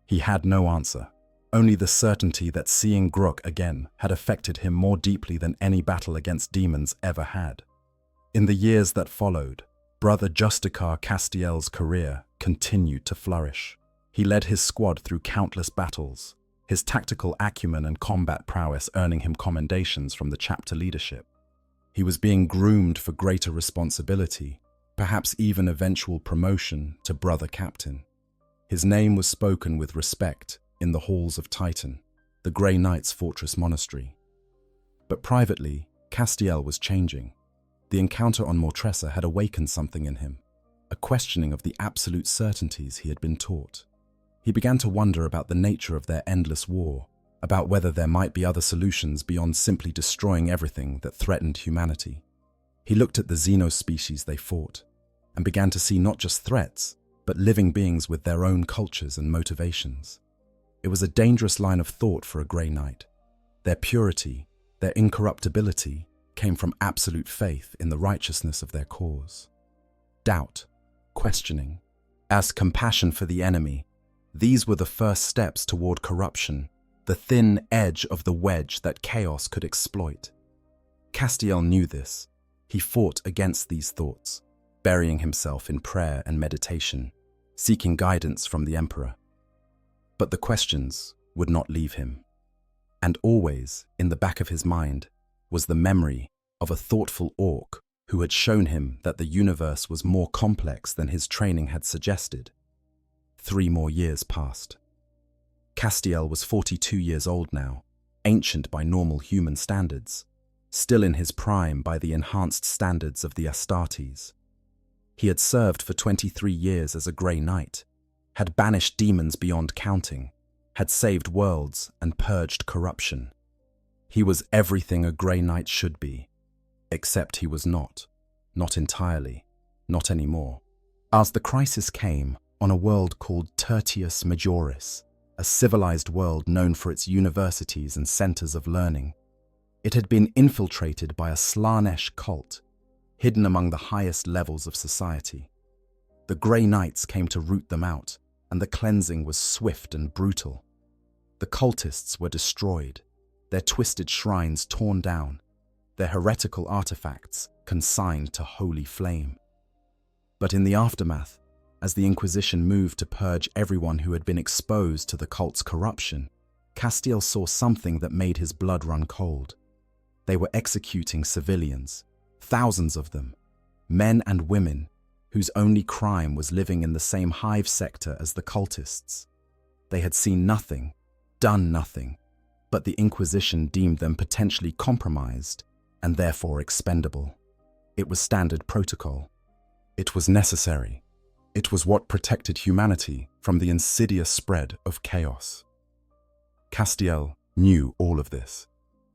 He had no answer, only the certainty that seeing Grook again had affected him more deeply than any battle against demons ever had. In the years that followed, Brother Justicar Castiel's career continued to flourish. He led his squad through countless battles, his tactical acumen and combat prowess earning him commendations from the chapter leadership. He was being groomed for greater responsibility, perhaps even eventual promotion to Brother Captain. His name was spoken with respect in the halls of Titan, the Grey Knight's fortress monastery. But privately, Castiel was changing. The encounter on Mortressa had awakened something in him, a questioning of the absolute certainties he had been taught. He began to wonder about the nature of their endless war, about whether there might be other solutions beyond simply destroying everything that threatened humanity. He looked at the Xenos species they fought, and began to see not just threats, but living beings with their own cultures and motivations. It was a dangerous line of thought for a Grey Knight. Their purity, their incorruptibility, came from absolute faith in the righteousness of their cause. Doubt, questioning, as compassion for the enemy, these were the first steps toward corruption, the thin edge of the wedge that chaos could exploit. Castiel knew this. He fought against these thoughts, burying himself in prayer and meditation, seeking guidance from the Emperor. But the questions would not leave him. And always, in the back of his mind, was the memory of a thoughtful Orc who had shown him that the universe was more complex than his training had suggested. 3 more years passed. Castiel was 42 years old now, ancient by normal human standards, still in his prime by the enhanced standards of the Astartes. He had served for 23 years as a Grey Knight, had banished demons beyond counting, had saved worlds and purged corruption. He was everything a Grey Knight should be, except he was not entirely, not anymore. As the crisis came on a world called Tertius Majoris, a civilized world known for its universities and centers of learning, it had been infiltrated by a Slanesh cult, hidden among the highest levels of society. The Grey Knights came to root them out, and the cleansing was swift and brutal. The cultists were destroyed, their twisted shrines torn down, their heretical artifacts consigned to holy flame. But in the aftermath, as the Inquisition moved to purge everyone who had been exposed to the cult's corruption, Castiel saw something that made his blood run cold. They were executing civilians, thousands of them, men and women, whose only crime was living in the same hive sector as the cultists. They had seen nothing, done nothing, but the Inquisition deemed them potentially compromised and therefore expendable. It was standard protocol. It was necessary. It was what protected humanity from the insidious spread of chaos. Castiel knew all of this,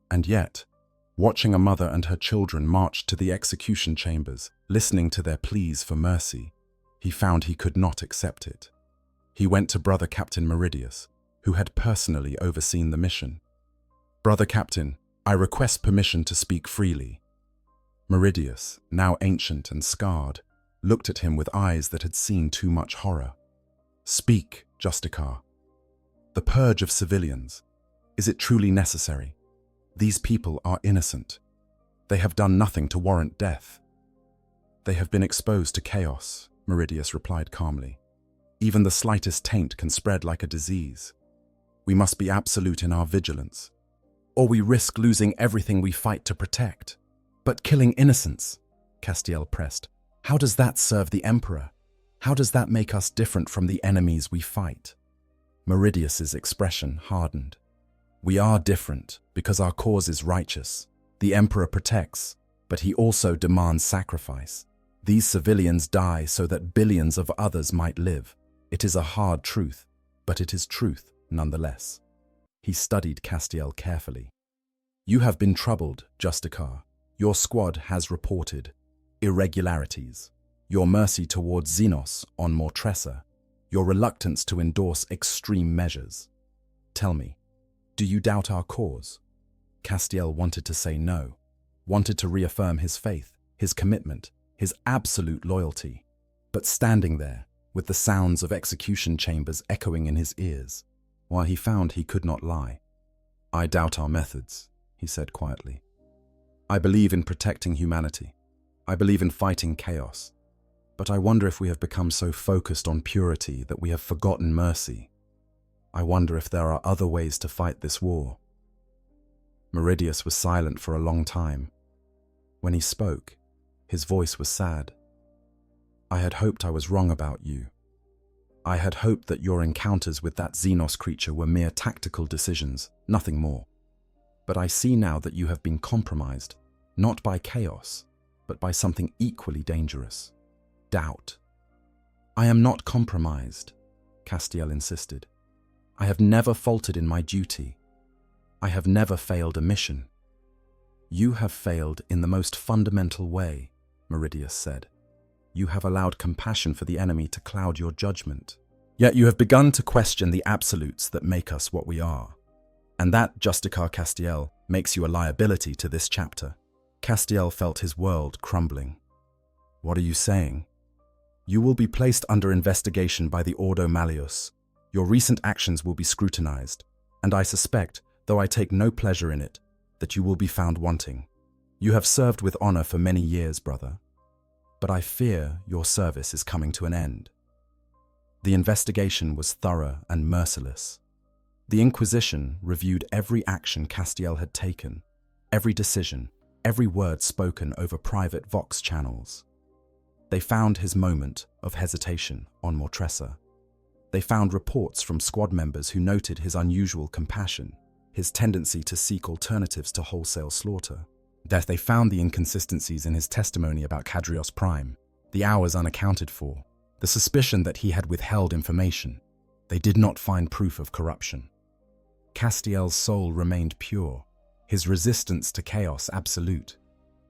and yet, watching a mother and her children march to the execution chambers, listening to their pleas for mercy, he found he could not accept it. He went to Brother Captain Meridius, who had personally overseen the mission. "Brother Captain, I request permission to speak freely." Meridius, now ancient and scarred, looked at him with eyes that had seen too much horror. "Speak, Justicar. The purge of civilians, is it truly necessary? These people are innocent. They have done nothing to warrant death." "They have been exposed to chaos," Meridius replied calmly. "Even the slightest taint can spread like a disease. We must be absolute in our vigilance, or we risk losing everything we fight to protect." "But killing innocents," Castiel pressed, "how does that serve the Emperor? How does that make us different from the enemies we fight?" Meridius's expression hardened. "We are different because our cause is righteous. The Emperor protects, but he also demands sacrifice. These civilians die so that billions of others might live. It is a hard truth, but it is truth nonetheless." He studied Castiel carefully. "You have been troubled, Justicar. Your squad has reported irregularities, your mercy towards Xenos on Mortressa, your reluctance to endorse extreme measures. Tell me, do you doubt our cause?" Castiel wanted to say no, wanted to reaffirm his faith, his commitment, his absolute loyalty, but standing there, with the sounds of execution chambers echoing in his ears, while he found he could not lie. "I doubt our methods," he said quietly. "I believe in protecting humanity. I believe in fighting chaos. But I wonder if we have become so focused on purity that we have forgotten mercy. I wonder if there are other ways to fight this war." Meridius was silent for a long time. When he spoke, his voice was sad. "I had hoped I was wrong about you. I had hoped that your encounters with that Xenos creature were mere tactical decisions, nothing more. But I see now that you have been compromised, not by chaos, but by something equally dangerous: doubt." "I am not compromised," Castiel insisted. "I have never faltered in my duty. I have never failed a mission." "You have failed in the most fundamental way," Meridius said. "You have allowed compassion for the enemy to cloud your judgment. Yet you have begun to question the absolutes that make us what we are. And that, Justicar Castiel, makes you a liability to this chapter." Castiel felt his world crumbling. "What are you saying?" "You will be placed under investigation by the Ordo Malleus. Your recent actions will be scrutinized, and I suspect, though I take no pleasure in it, that you will be found wanting. You have served with honor for many years, brother, but I fear your service is coming to an end." The investigation was thorough and merciless. The Inquisition reviewed every action Castiel had taken, every decision, every word spoken over private Vox channels. They found his moment of hesitation on Mortressa. They found reports from squad members who noted his unusual compassion, his tendency to seek alternatives to wholesale slaughter. That they found the inconsistencies in his testimony about Kadrios Prime, the hours unaccounted for, the suspicion that he had withheld information. They did not find proof of corruption. Castiel's soul remained pure, his resistance to chaos absolute.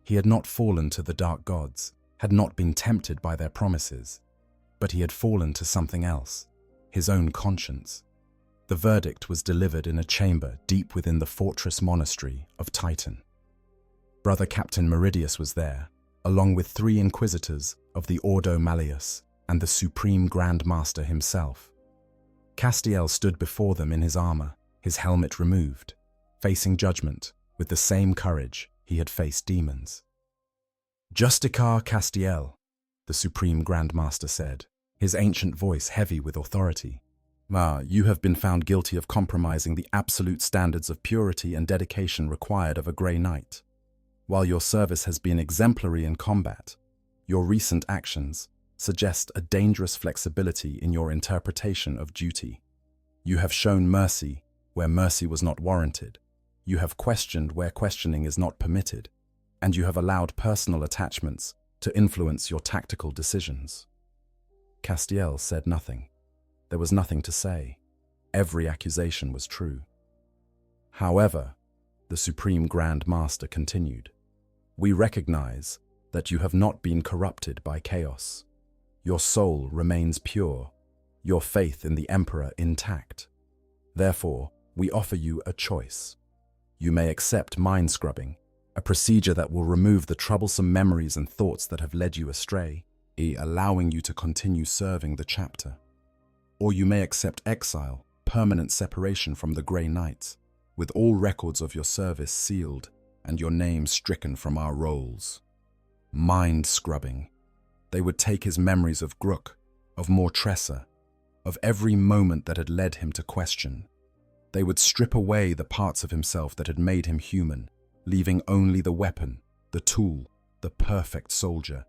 He had not fallen to the dark gods, had not been tempted by their promises, but he had fallen to something else, his own conscience. The verdict was delivered in a chamber deep within the fortress monastery of Titan. Brother Captain Meridius was there, along with 3 inquisitors of the Ordo Malleus and the Supreme Grand Master himself. Castiel stood before them in his armor, his helmet removed, facing judgment with the same courage he had faced demons. Justicar Castiel, the Supreme Grand Master said, his ancient voice heavy with authority. You have been found guilty of compromising the absolute standards of purity and dedication required of a Grey Knight. While your service has been exemplary in combat, your recent actions suggest a dangerous flexibility in your interpretation of duty. You have shown mercy where mercy was not warranted. You have questioned where questioning is not permitted, and you have allowed personal attachments to influence your tactical decisions. Castiel said nothing. There was nothing to say. Every accusation was true. However, the Supreme Grand Master continued, we recognize that you have not been corrupted by chaos. Your soul remains pure, your faith in the Emperor intact. Therefore, we offer you a choice. You may accept mind scrubbing, a procedure that will remove the troublesome memories and thoughts that have led you astray, allowing you to continue serving the chapter. Or you may accept exile, permanent separation from the Grey Knights, with all records of your service sealed and your name stricken from our rolls. Mind scrubbing. They would take his memories of Grook, of Mortressa, of every moment that had led him to question. They would strip away the parts of himself that had made him human, leaving only the weapon, the tool, the perfect soldier.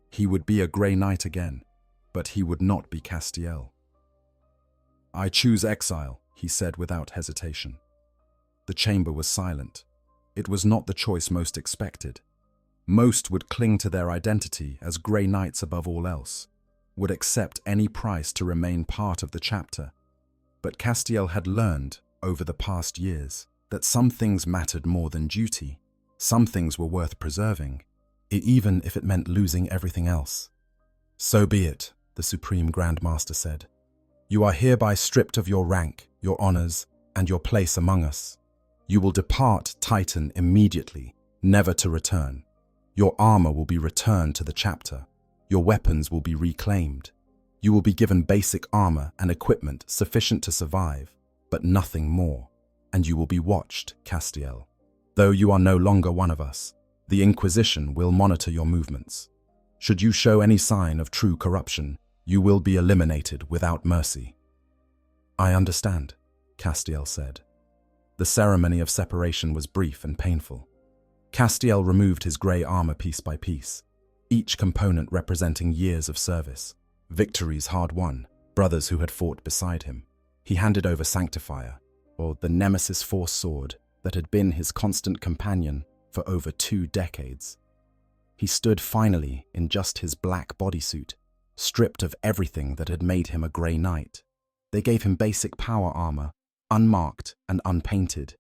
He would be a Grey Knight again, but he would not be Castiel. I choose exile, he said without hesitation. The chamber was silent. It was not the choice most expected. Most would cling to their identity as Grey Knights above all else, would accept any price to remain part of the chapter. But Castiel had learned, over the past years, that some things mattered more than duty. Some things were worth preserving, even if it meant losing everything else. So be it, the Supreme Grand Master said. You are hereby stripped of your rank, your honors, and your place among us. You will depart Titan immediately, never to return. Your armor will be returned to the chapter. Your weapons will be reclaimed. You will be given basic armor and equipment sufficient to survive, but nothing more. And you will be watched, Castiel. Though you are no longer one of us, the Inquisition will monitor your movements. Should you show any sign of true corruption, you will be eliminated without mercy. I understand, Castiel said. The ceremony of separation was brief and painful. Castiel removed his grey armor piece by piece, each component representing years of service, victories hard won, brothers who had fought beside him. He handed over Sanctifier, or the Nemesis Force sword that had been his constant companion for over 2 decades. He stood finally in just his black bodysuit, stripped of everything that had made him a Grey Knight. They gave him basic power armor, unmarked and unpainted.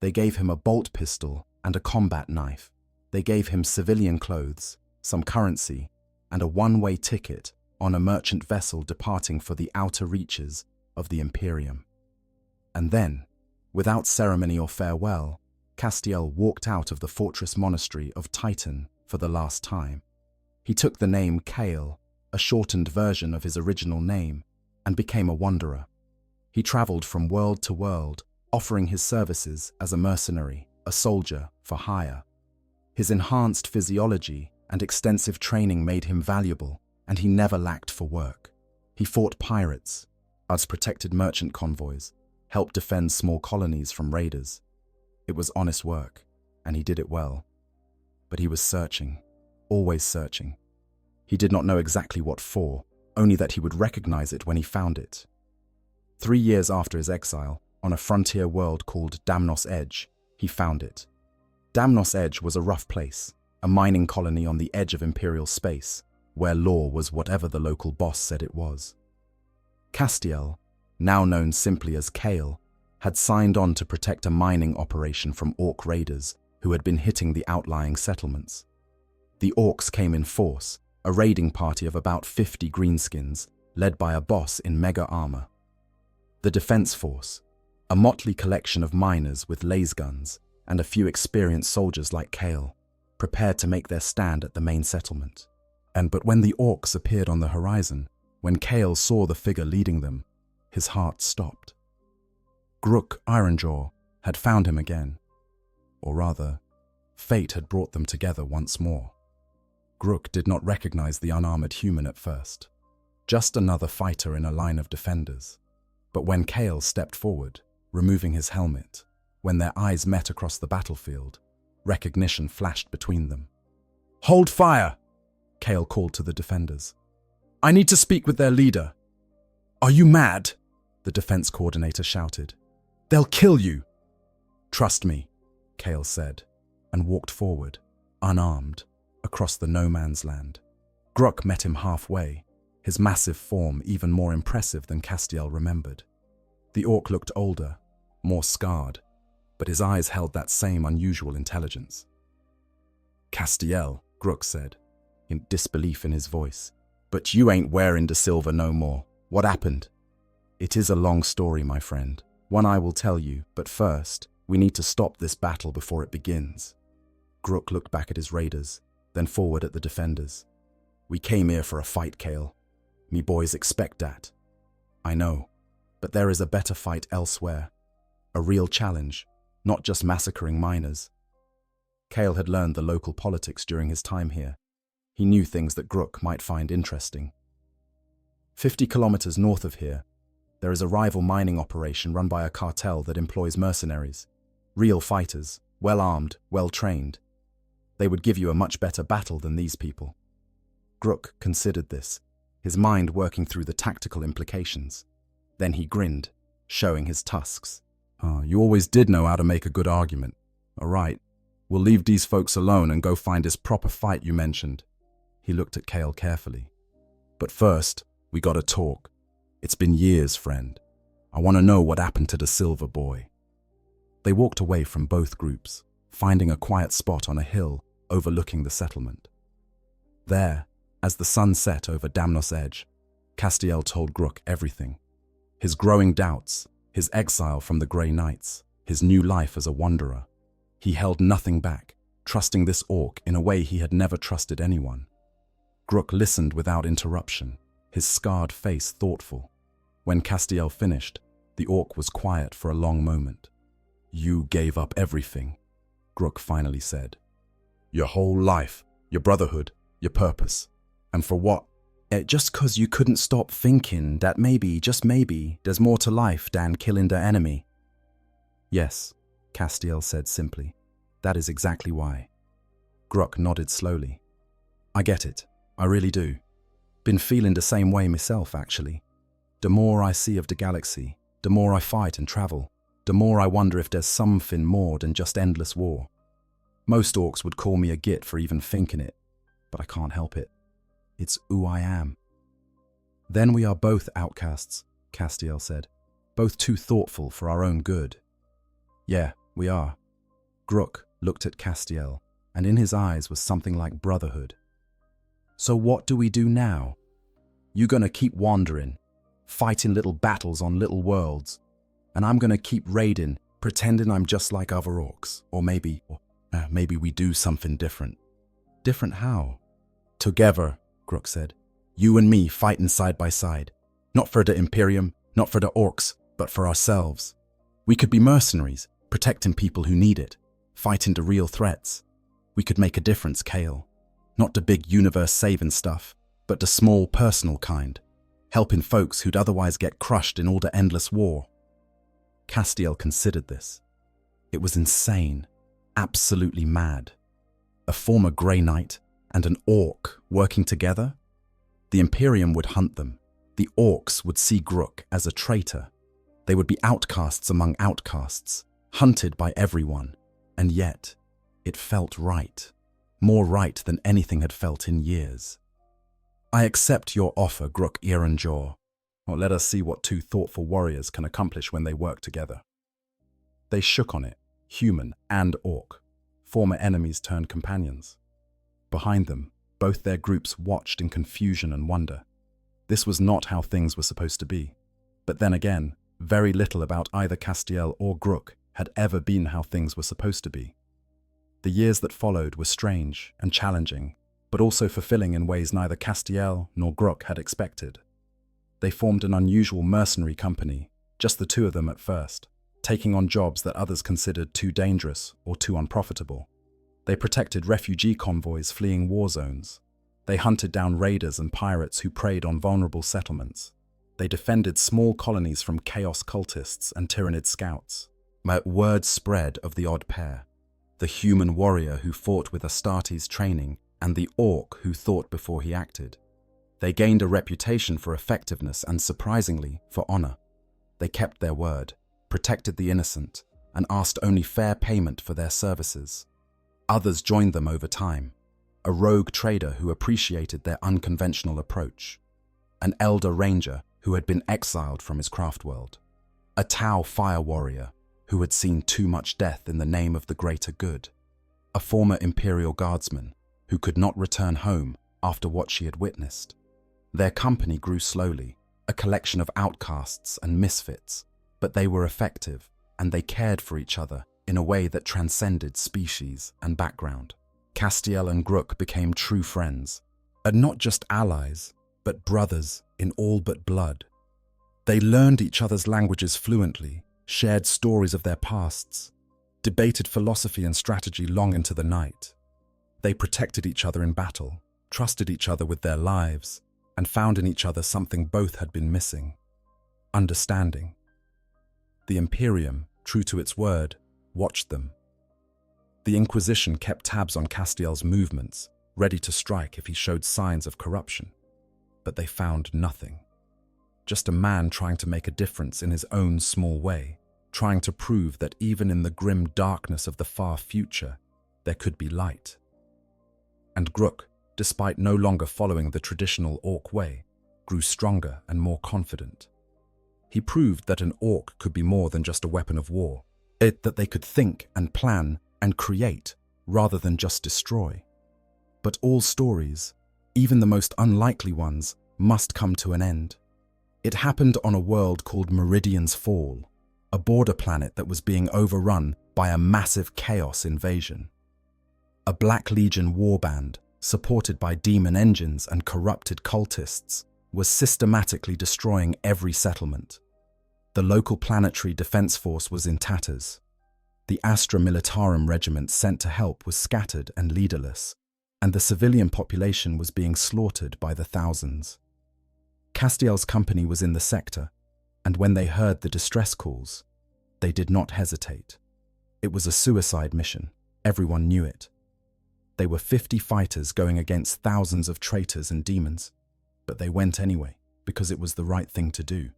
They gave him a bolt pistol and a combat knife. They gave him civilian clothes, some currency, and a one-way ticket on a merchant vessel departing for the outer reaches of the Imperium. And then, without ceremony or farewell, Castiel walked out of the fortress monastery of Titan for the last time. He took the name Kale, a shortened version of his original name, and became a wanderer. He traveled from world to world, offering his services as a mercenary, a soldier for hire. His enhanced physiology and extensive training made him valuable, and he never lacked for work. He fought pirates, protected merchant convoys, helped defend small colonies from raiders. It was honest work, and he did it well. But he was searching, always searching. He did not know exactly what for, only that he would recognize it when he found it. 3 years after his exile, on a frontier world called Damnos Edge, he found it. Damnos Edge was a rough place, a mining colony on the edge of Imperial space, where law was whatever the local boss said it was. Castiel, now known simply as Kale, had signed on to protect a mining operation from Orc raiders who had been hitting the outlying settlements. The Orcs came in force, a raiding party of about 50 greenskins, led by a boss in mega armor. The defense force, a motley collection of miners with laser guns and a few experienced soldiers like Kale, prepared to make their stand at the main settlement. But when the Orcs appeared on the horizon, when Kale saw the figure leading them, his heart stopped. Grook Ironjaw had found him again. Or rather, fate had brought them together once more. Grook did not recognize the unarmored human at first. Just another fighter in a line of defenders. But when Kale stepped forward, removing his helmet, when their eyes met across the battlefield, recognition flashed between them. "Hold fire!" Kale called to the defenders. "I need to speak with their leader." "Are you mad?" the defense coordinator shouted. "They'll kill you." "Trust me," Kale said, and walked forward, unarmed, across the no man's land. Grook met him halfway, his massive form even more impressive than Castiel remembered. The Orc looked older, more scarred, but his eyes held that same unusual intelligence. "Castiel," Grook said, in disbelief in his voice, "but you ain't wearing the silver no more. What happened?" "It is a long story, my friend. One I will tell you, but first, we need to stop this battle before it begins." Grook looked back at his raiders, then forward at the defenders. "We came here for a fight, Kale. Me boys expect that. I know, but there is a better fight elsewhere. A real challenge, not just massacring miners." Kale had learned the local politics during his time here. He knew things that Grook might find interesting. 50 kilometers north of here, there is a rival mining operation run by a cartel that employs mercenaries. Real fighters, well-armed, well-trained. They would give you a much better battle than these people. Grook considered this, his mind working through the tactical implications. Then he grinned, showing his tusks. You always did know how to make a good argument. All right, we'll leave these folks alone and go find this proper fight you mentioned." He looked at Kale carefully. "But first, we gotta talk. It's been years, friend. I want to know what happened to the Silver Boy." They walked away from both groups, finding a quiet spot on a hill overlooking the settlement. There, as the sun set over Damnos Edge, Castiel told Grook everything. His growing doubts, his exile from the Grey Knights, his new life as a wanderer. He held nothing back, trusting this Orc in a way he had never trusted anyone. Grook listened without interruption, his scarred face thoughtful. When Castiel finished, the Orc was quiet for a long moment. "You gave up everything," Grook finally said. "Your whole life, your brotherhood, your purpose. And for what?" "Just 'cause you couldn't stop thinking that maybe, just maybe, there's more to life than killing the enemy." "Yes," Castiel said simply. "That is exactly why." Grook nodded slowly. "I get it. I really do. Been feeling the same way myself, actually. The more I see of the galaxy, the more I fight and travel, the more I wonder if there's something more than just endless war. Most Orcs would call me a git for even thinking it, but I can't help it. It's who I am." "Then we are both outcasts," Castiel said. "Both too thoughtful for our own good." "Yeah, we are." Grook looked at Castiel, and in his eyes was something like brotherhood. "So what do we do now? You gonna keep wandering, fighting little battles on little worlds, and I'm gonna keep raiding, pretending I'm just like other Orcs, or maybe we do something different." "Different how?" "Together," Grook said. "You and me fighting side by side. Not for the Imperium, not for the Orcs, but for ourselves. We could be mercenaries, protecting people who need it, fighting the real threats. We could make a difference, Kale. Not the big universe-saving stuff, but the small, personal kind, helping folks who'd otherwise get crushed in all the endless war." Castiel considered this. It was insane, absolutely mad. A former Grey Knight and an orc working together? The Imperium would hunt them. The orcs would see Grook as a traitor. They would be outcasts among outcasts, hunted by everyone. And yet, it felt right. More right than anything had felt in years. I accept your offer, Grook Earenjaw. Or let us see what two thoughtful warriors can accomplish when they work together. They shook on it, human and orc. Former enemies turned companions. Behind them, both their groups watched in confusion and wonder. This was not how things were supposed to be. But then again, very little about either Castiel or Grook had ever been how things were supposed to be. The years that followed were strange and challenging, but also fulfilling in ways neither Castiel nor Grook had expected. They formed an unusual mercenary company, just the two of them at first, taking on jobs that others considered too dangerous or too unprofitable. They protected refugee convoys fleeing war zones. They hunted down raiders and pirates who preyed on vulnerable settlements. They defended small colonies from chaos cultists and Tyranid scouts. Word spread of the odd pair, the human warrior who fought with Astartes training and the orc who thought before he acted. They gained a reputation for effectiveness and, surprisingly, for honor. They kept their word, protected the innocent, and asked only fair payment for their services. Others joined them over time. A rogue trader who appreciated their unconventional approach. An elder ranger who had been exiled from his craft world. A Tau fire warrior who had seen too much death in the name of the greater good. A former Imperial guardsman who could not return home after what she had witnessed. Their company grew slowly, a collection of outcasts and misfits, but they were effective and they cared for each other in a way that transcended species and background. Castiel and Grook became true friends, and not just allies, but brothers in all but blood. They learned each other's languages fluently, shared stories of their pasts, debated philosophy and strategy long into the night. They protected each other in battle, trusted each other with their lives, and found in each other something both had been missing: understanding. The Imperium, true to its word, watched them. The Inquisition kept tabs on Castiel's movements, ready to strike if he showed signs of corruption. But they found nothing. Just a man trying to make a difference in his own small way, trying to prove that even in the grim darkness of the far future, there could be light. And Grook, despite no longer following the traditional orc way, grew stronger and more confident. He proved that an orc could be more than just a weapon of war, that they could think and plan and create rather than just destroy. But all stories, even the most unlikely ones, must come to an end. It happened on a world called Meridian's Fall, a border planet that was being overrun by a massive chaos invasion. A Black Legion warband, supported by demon engines and corrupted cultists, was systematically destroying every settlement. The local planetary defense force was in tatters. The Astra Militarum regiment sent to help was scattered and leaderless, and the civilian population was being slaughtered by the thousands. Castiel's company was in the sector, and when they heard the distress calls, they did not hesitate. It was a suicide mission. Everyone knew it. They were 50 fighters going against thousands of traitors and demons, but they went anyway because it was the right thing to do.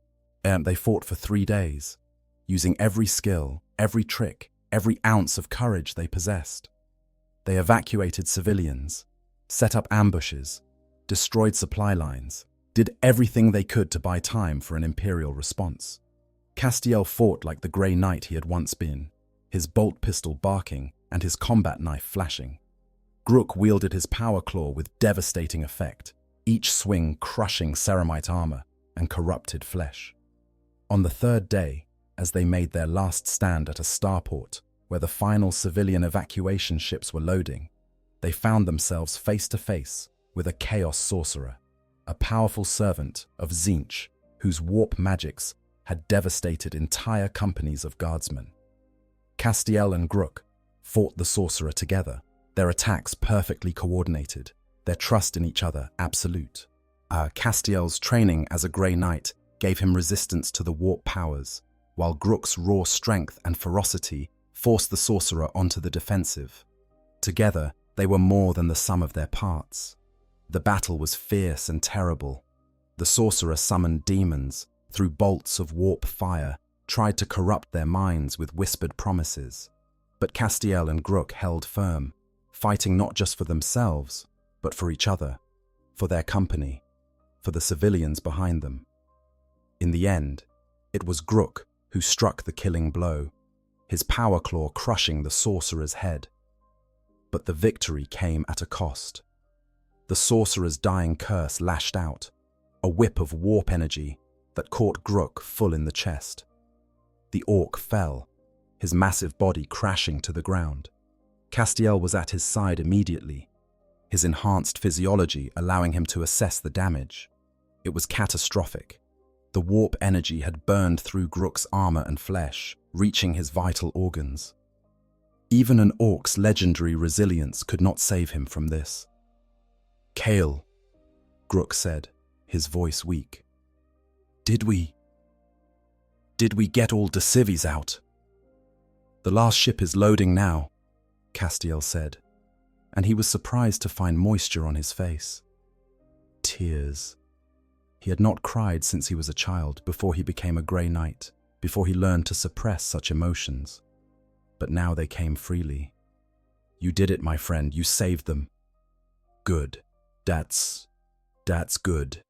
And they fought for 3 days, using every skill, every trick, every ounce of courage they possessed. They evacuated civilians, set up ambushes, destroyed supply lines, did everything they could to buy time for an Imperial response. Castiel fought like the Grey Knight he had once been, his bolt pistol barking and his combat knife flashing. Grook wielded his power claw with devastating effect, each swing crushing ceramite armor and corrupted flesh. On the third day, as they made their last stand at a starport where the final civilian evacuation ships were loading, they found themselves face to face with a Chaos Sorcerer, a powerful servant of Tzeentch whose warp magics had devastated entire companies of guardsmen. Castiel and Grook fought the Sorcerer together, their attacks perfectly coordinated, their trust in each other absolute. Castiel's training as a Grey Knight gave him resistance to the warp powers, while Grook's raw strength and ferocity forced the Sorcerer onto the defensive. Together, They were more than the sum of their parts. The battle was fierce and terrible. The sorcerer summoned demons, through bolts of warp fire, tried to corrupt their minds with whispered promises. But Castiel and Grook held firm, fighting not just for themselves, but for each other, for their company, for the civilians behind them. In the end, it was Grook who struck the killing blow, his power claw crushing the sorcerer's head. But the victory came at a cost. The sorcerer's dying curse lashed out, a whip of warp energy that caught Grook full in the chest. The orc fell, his massive body crashing to the ground. Castiel was at his side immediately, his enhanced physiology allowing him to assess the damage. It was catastrophic. The warp energy had burned through Grook's armor and flesh, reaching his vital organs. Even an orc's legendary resilience could not save him from this. "Kale," Grook said, his voice weak. Did we get all the civvies out?" "The last ship is loading now," Castiel said, and he was surprised to find moisture on his face. Tears. He had not cried since he was a child, before he became a Grey Knight, before he learned to suppress such emotions. But now they came freely. "You did it, my friend. You saved them." "Good. That's good."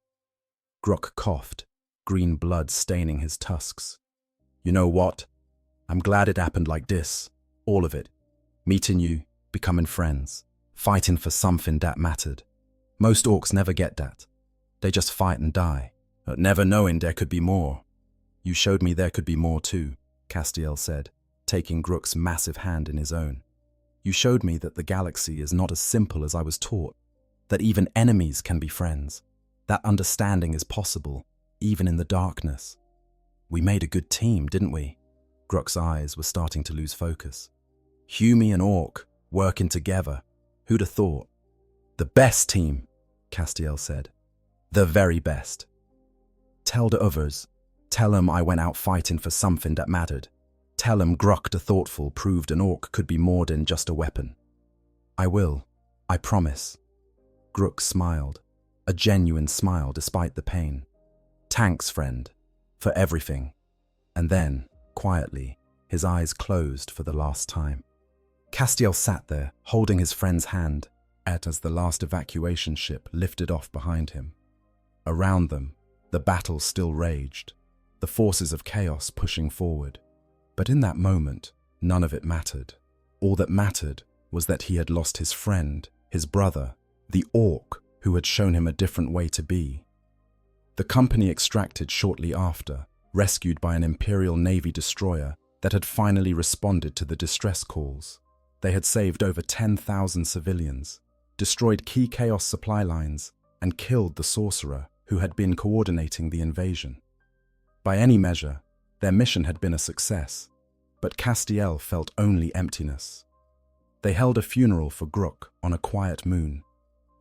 Grook coughed, green blood staining his tusks. "You know what? I'm glad it happened like this. All of it. Meeting you, becoming friends, fighting for something that mattered. Most orcs never get that. They just fight and die, but never knowing there could be more. You showed me there could be more too," Castiel said, taking Grook's massive hand in his own. "You showed me that the galaxy is not as simple as I was taught, that even enemies can be friends. That understanding is possible, even in the darkness. We made a good team, didn't we?" Grook's eyes were starting to lose focus. "Hume and Orc, working together. Who'd have thought?" "The best team," Castiel said. "The very best. Tell the others. Tell 'em I went out fighting for something that mattered. Tell 'em Grook the Thoughtful proved an orc could be more than just a weapon." "I will. I promise." Grook smiled, a genuine smile despite the pain. "Thanks, friend, for everything." And then, quietly, his eyes closed for the last time. Castiel sat there, holding his friend's hand, as the last evacuation ship lifted off behind him. Around them, the battle still raged, the forces of chaos pushing forward. But in that moment, none of it mattered. All that mattered was that he had lost his friend, his brother, the orc who had shown him a different way to be. The company extracted shortly after, rescued by an Imperial Navy destroyer that had finally responded to the distress calls. They had saved over 10,000 civilians, destroyed key Chaos supply lines, and killed the sorcerer who had been coordinating the invasion. By any measure, their mission had been a success, but Castiel felt only emptiness. They held a funeral for Grook on a quiet moon,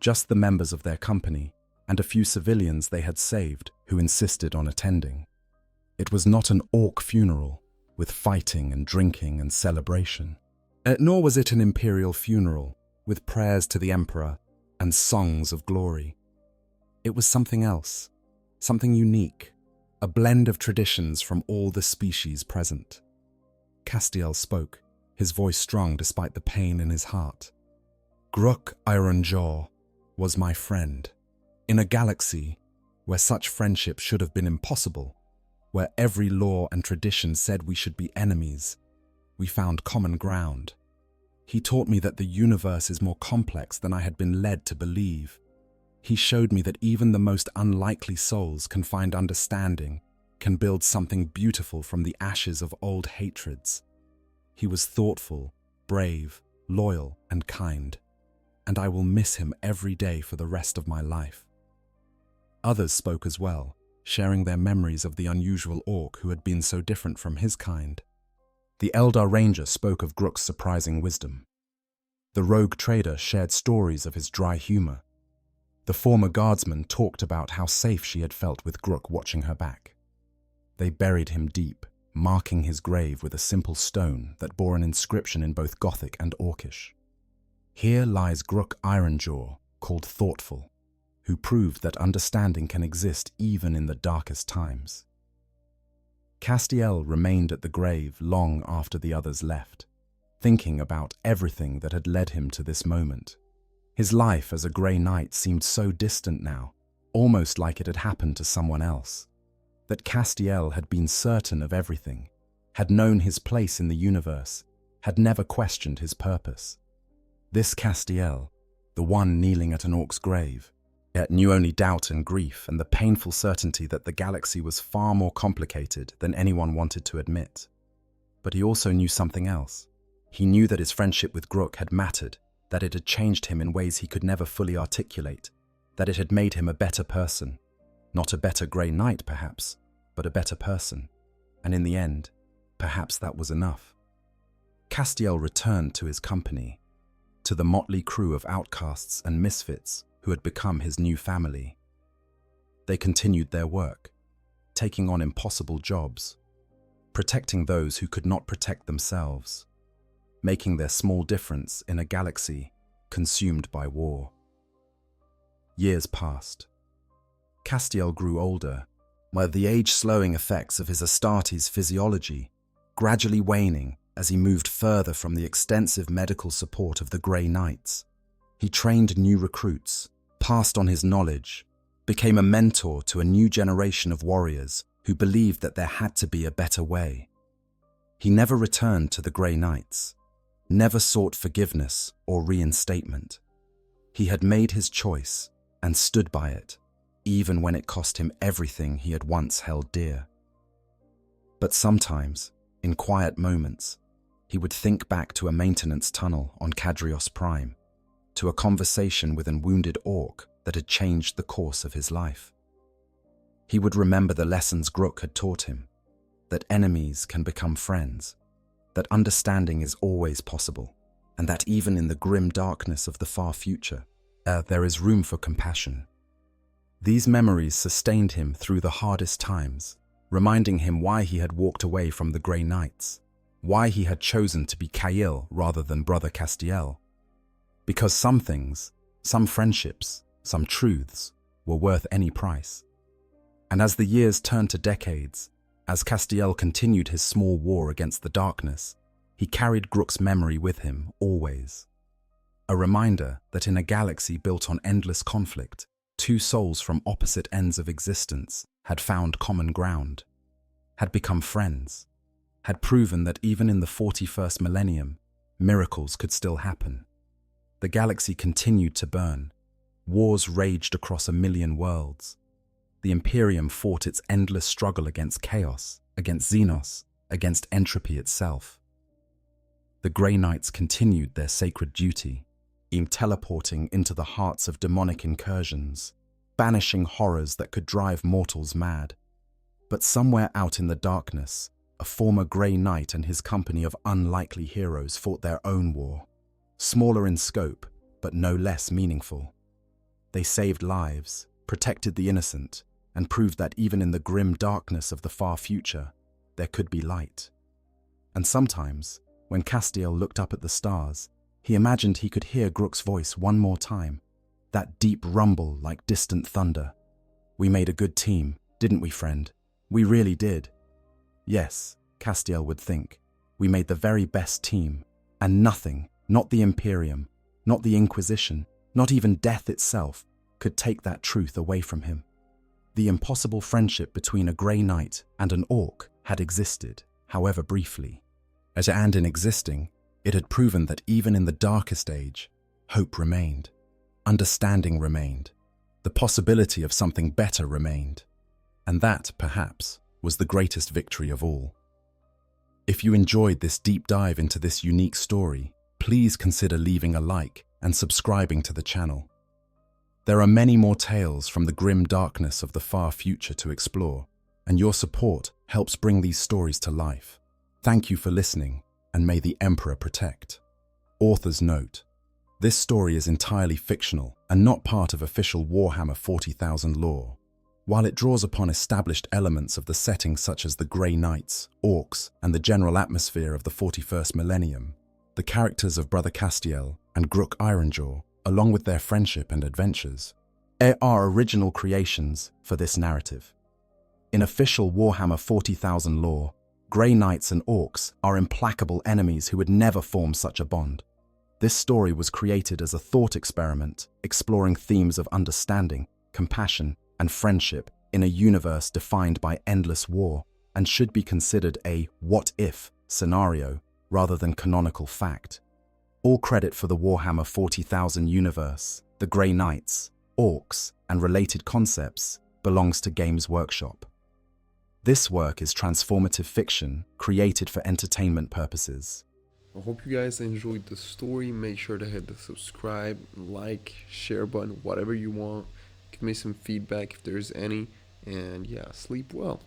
just the members of their company and a few civilians they had saved who insisted on attending. It was not an orc funeral, with fighting and drinking and celebration. Nor was it an imperial funeral, with prayers to the emperor and songs of glory. It was something else, something unique, a blend of traditions from all the species present. Castiel spoke, his voice strong despite the pain in his heart. "Grook Ironjaw was my friend. In a galaxy where such friendship should have been impossible, where every law and tradition said we should be enemies, we found common ground. He taught me that the universe is more complex than I had been led to believe. He showed me that even the most unlikely souls can find understanding, can build something beautiful from the ashes of old hatreds. He was thoughtful, brave, loyal, and kind, and I will miss him every day for the rest of my life." Others spoke as well, sharing their memories of the unusual orc who had been so different from his kind. The Eldar Ranger spoke of Grook's surprising wisdom. The rogue trader shared stories of his dry humor. The former guardsman talked about how safe she had felt with Grook watching her back. They buried him deep, marking his grave with a simple stone that bore an inscription in both Gothic and Orcish. Here lies Gruk Ironjaw, called Thoughtful, who proved that understanding can exist even in the darkest times. Castiel remained at the grave long after the others left, thinking about everything that had led him to this moment. His life as a Grey Knight seemed so distant now, almost like it had happened to someone else. That Castiel had been certain of everything, had known his place in the universe, had never questioned his purpose. This Castiel, the one kneeling at an orc's grave, yet knew only doubt and grief and the painful certainty that the galaxy was far more complicated than anyone wanted to admit. But he also knew something else. He knew that his friendship with Gruk had mattered, that it had changed him in ways he could never fully articulate, that it had made him a better person. Not a better Grey Knight, perhaps, but a better person. And in the end, perhaps that was enough. Castiel returned to his company, to the motley crew of outcasts and misfits who had become his new family. They continued their work, taking on impossible jobs, protecting those who could not protect themselves, making their small difference in a galaxy consumed by war. Years passed. Castiel grew older, while the age-slowing effects of his Astartes physiology gradually waning as he moved further from the extensive medical support of the Grey Knights. He trained new recruits, passed on his knowledge, became a mentor to a new generation of warriors who believed that there had to be a better way. He never returned to the Grey Knights, never sought forgiveness or reinstatement. He had made his choice and stood by it, even when it cost him everything he had once held dear. But sometimes, in quiet moments, he would think back to a maintenance tunnel on Cadrios Prime, to a conversation with an wounded orc that had changed the course of his life. He would remember the lessons Gruk had taught him, that enemies can become friends, that understanding is always possible, and that even in the grim darkness of the far future, there is room for compassion. These memories sustained him through the hardest times, reminding him why he had walked away from the Grey Knights, why he had chosen to be Kail rather than Brother Castiel. Because some things, some friendships, some truths were worth any price. And as the years turned to decades, as Castiel continued his small war against the darkness, he carried Gruk's memory with him always. A reminder that in a galaxy built on endless conflict, two souls from opposite ends of existence had found common ground, had become friends, had proven that even in the 41st millennium, miracles could still happen. The galaxy continued to burn. Wars raged across 1,000,000 worlds. The Imperium fought its endless struggle against chaos, against Xenos, against entropy itself. The Grey Knights continued their sacred duty, teleporting into the hearts of demonic incursions, banishing horrors that could drive mortals mad. But somewhere out in the darkness, a former Grey Knight and his company of unlikely heroes fought their own war, smaller in scope, but no less meaningful. They saved lives, protected the innocent, and proved that even in the grim darkness of the far future, there could be light. And sometimes, when Castiel looked up at the stars, he imagined he could hear Gruk's voice one more time, that deep rumble like distant thunder. "We made a good team, didn't we, friend? We really did." Yes, Castiel would think, we made the very best team, and nothing, not the Imperium, not the Inquisition, not even death itself, could take that truth away from him. The impossible friendship between a Grey Knight and an orc had existed, however briefly. And in existing, it had proven that even in the darkest age, hope remained, understanding remained, the possibility of something better remained. And that, perhaps, was the greatest victory of all. If you enjoyed this deep dive into this unique story, please consider leaving a like and subscribing to the channel. There are many more tales from the grim darkness of the far future to explore, and your support helps bring these stories to life. Thank you for listening, and may the Emperor protect. Author's note: this story is entirely fictional and not part of official Warhammer 40,000 lore. While it draws upon established elements of the setting such as the Grey Knights, orcs, and the general atmosphere of the 41st millennium, the characters of Brother Castiel and Grook Ironjaw, along with their friendship and adventures, are original creations for this narrative. In official Warhammer 40,000 lore, Grey Knights and Orcs are implacable enemies who would never form such a bond. This story was created as a thought experiment, exploring themes of understanding, compassion, and friendship in a universe defined by endless war, and should be considered a what-if scenario rather than canonical fact. All credit for the Warhammer 40,000 universe, the Grey Knights, Orcs, and related concepts belongs to Games Workshop. This work is transformative fiction created for entertainment purposes. I hope you guys enjoyed the story. Make sure to hit the subscribe, like, share button, whatever you want. Give me some feedback if there's any. And yeah, sleep well.